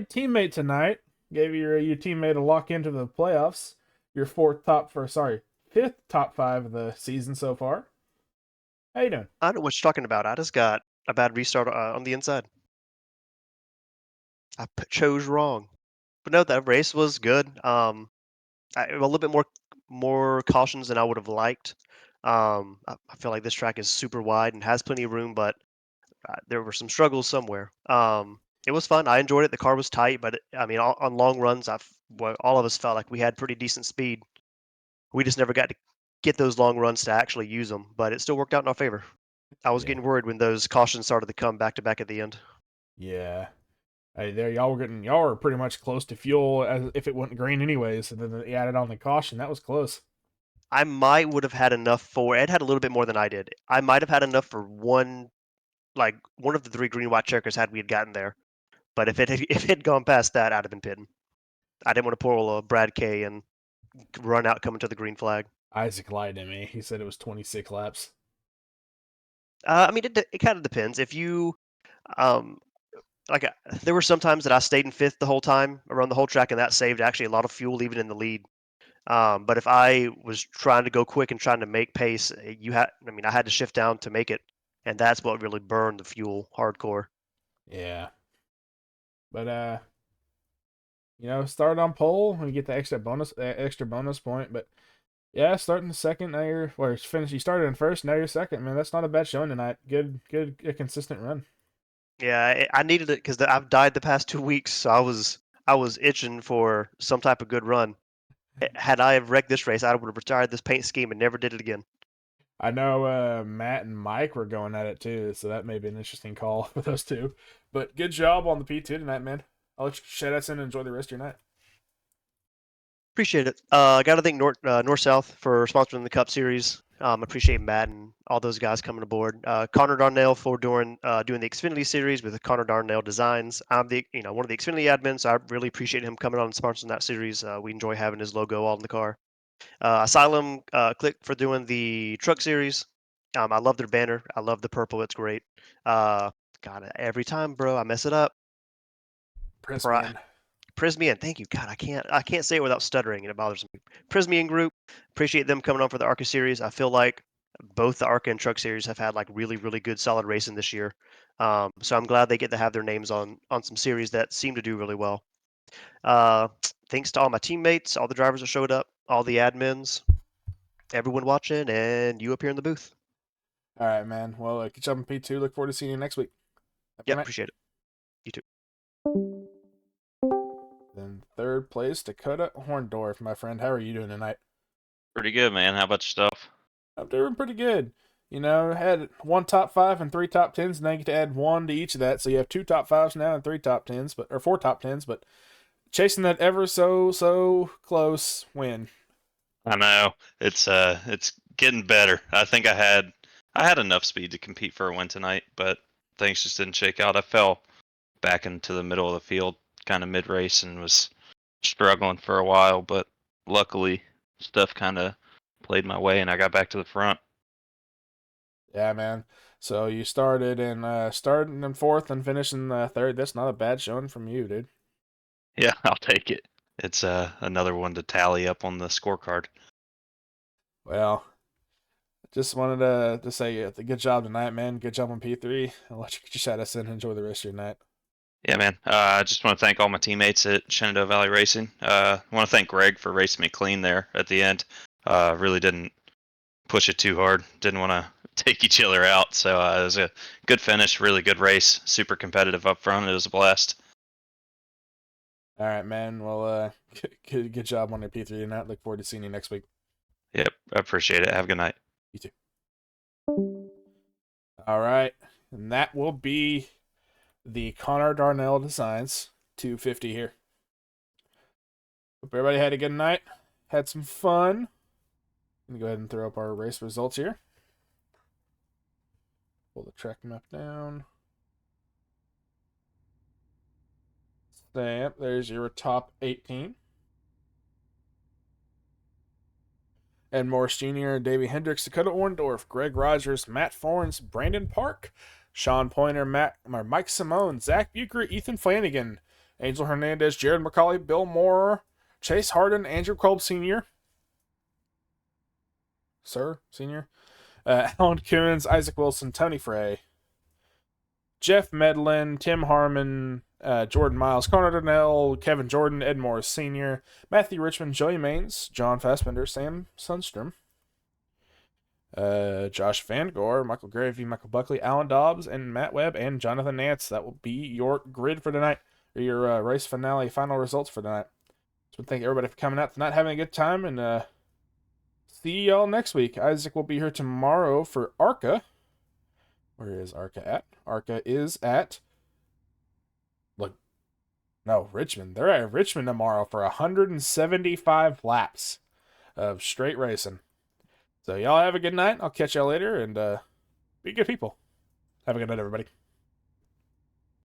teammate tonight. Gave your teammate a lock into the playoffs. Your fifth top 5 of the season so far. How you doing? I don't know what you're talking about. I just got a bad restart on the inside. I chose wrong. But no, that race was good. A little bit more cautions than I would have liked. I feel like this track is super wide and has plenty of room, but there were some struggles somewhere. It was fun. I enjoyed it. The car was tight, but I mean, on long runs, all of us felt like we had pretty decent speed. We just never got to get those long runs to actually use them, but it still worked out in our favor. I was Yeah. getting worried when those cautions started to come back to back at the end. Yeah. Hey, there y'all were pretty much close to fuel as if it went green anyways, and then they added on the caution. That was close. I might would have had enough for Ed had a little bit more than I did. I might have had enough for one of the 3 green white checkers had we had gotten there. But if it had gone past that, I'd have been pitting. I didn't want to pull a Brad K and run out coming to the green flag. Isaac lied to me. He said it was 26 laps. I mean, it kind of depends. If you, um, there were some times that I stayed in 5th the whole time around the whole track, and that saved actually a lot of fuel even in the lead. But if I was trying to go quick and trying to make pace, I had to shift down to make it, and that's what really burned the fuel hardcore. Yeah. But start on pole when you get the extra bonus point. But yeah, starting the second, now you started in first, now you're second, man. That's not a bad showing tonight. Good, a consistent run. Yeah, I needed it because I've died the past 2 weeks, so I was itching for some type of good run. Had I have wrecked this race, I would have retired this paint scheme and never did it again. I know Matt and Mike were going at it too, so that may be an interesting call for those two. But good job on the P2 tonight, man. I'll let you shout outs in and enjoy the rest of your night. Appreciate it. I got to thank North South for sponsoring the Cup Series. Appreciate Matt and all those guys coming aboard. Connor Darnell for doing the Xfinity Series with the Connor Darnell Designs. I'm one of the Xfinity admins. So I really appreciate him coming on and sponsoring that series. We enjoy having his logo all in the car. Asylum Click for doing the Truck Series. I love their banner. I love the purple. It's great. God, every time, bro, I mess it up. Prismian, thank you. God, I can't say it without stuttering, and it bothers me. Prismian Group, appreciate them coming on for the ARCA series. I feel like both the ARCA and Truck series have had like really, really good, solid racing this year. So I'm glad they get to have their names on some series that seem to do really well. Thanks to all my teammates, all the drivers that showed up, all the admins, everyone watching, and you up here in the booth. All right, man. Well, good job on P2. Look forward to seeing you next week. Yep, appreciate it. You too. Then third place, Dakota Horndorf, my friend. How are you doing tonight? Pretty good, man. How about yourself? I'm doing pretty good. Had 1 top 5 and 3 top 10s, and now you get to add 1 to each of that. So you have 2 top 5s now and 3 top 10s, or 4 top 10s, but chasing that ever so close win. I know. It's getting better. I think I had enough speed to compete for a win tonight, but things just didn't shake out. I fell back into the middle of the field kind of mid-race and was struggling for a while, but luckily stuff kind of played my way and I got back to the front. Yeah, man. So you started in 4th and finishing 3rd. That's not a bad showing from you, dude. Yeah, I'll take it. It's another one to tally up on the scorecard. Well, just wanted to say good job tonight, man. Good job on P3. I'll let you get your shout outs in and enjoy the rest of your night. Yeah, man. I just want to thank all my teammates at Shenandoah Valley Racing. I want to thank Greg for racing me clean there at the end. Really didn't push it too hard. Didn't want to take each other out. So it was a good finish, really good race, super competitive up front. It was a blast. All right, man. Well, good job on your P3 tonight. Look forward to seeing you next week. Yep, I appreciate it. Have a good night. You too. All right, and that will be the Connor Darnell Designs 250 here. Hope everybody had a good night. Had some fun. Let me go ahead and throw up our race results here. Pull the track map down. Stamp. There's your top 18. Ed Morris Jr., Davey Hendricks, Dakota Orndorff, Greg Rogers, Matt Forens, Brandon Park, Sean Pointer, Mike Simone, Zach Bucher, Ethan Flanagan, Angel Hernandez, Jared McCauley, Bill Moore, Chase Harden, Andrew Kolb Sr., Sr., Alan Coons, Isaac Wilson, Tony Frey, Jeff Medlin, Tim Harmon, Jordan Miles, Connor Donnell, Kevin Jordan, Ed Morris Sr., Matthew Richmond, Joey Maines, John Fassbender, Sam Sundstrom, Josh Van Gore, Michael Gravey, Michael Buckley, Alan Dobbs, and Matt Webb, and Jonathan Nance. That will be your grid for tonight, or your race finale final results for tonight. So thank everybody for coming out tonight, having a good time, and see y'all next week. Isaac will be here tomorrow for ARCA. Where is ARCA at? ARCA is at... Richmond. They're at Richmond tomorrow for 175 laps of straight racing. So y'all have a good night. I'll catch y'all later, and be good people. Have a good night, everybody.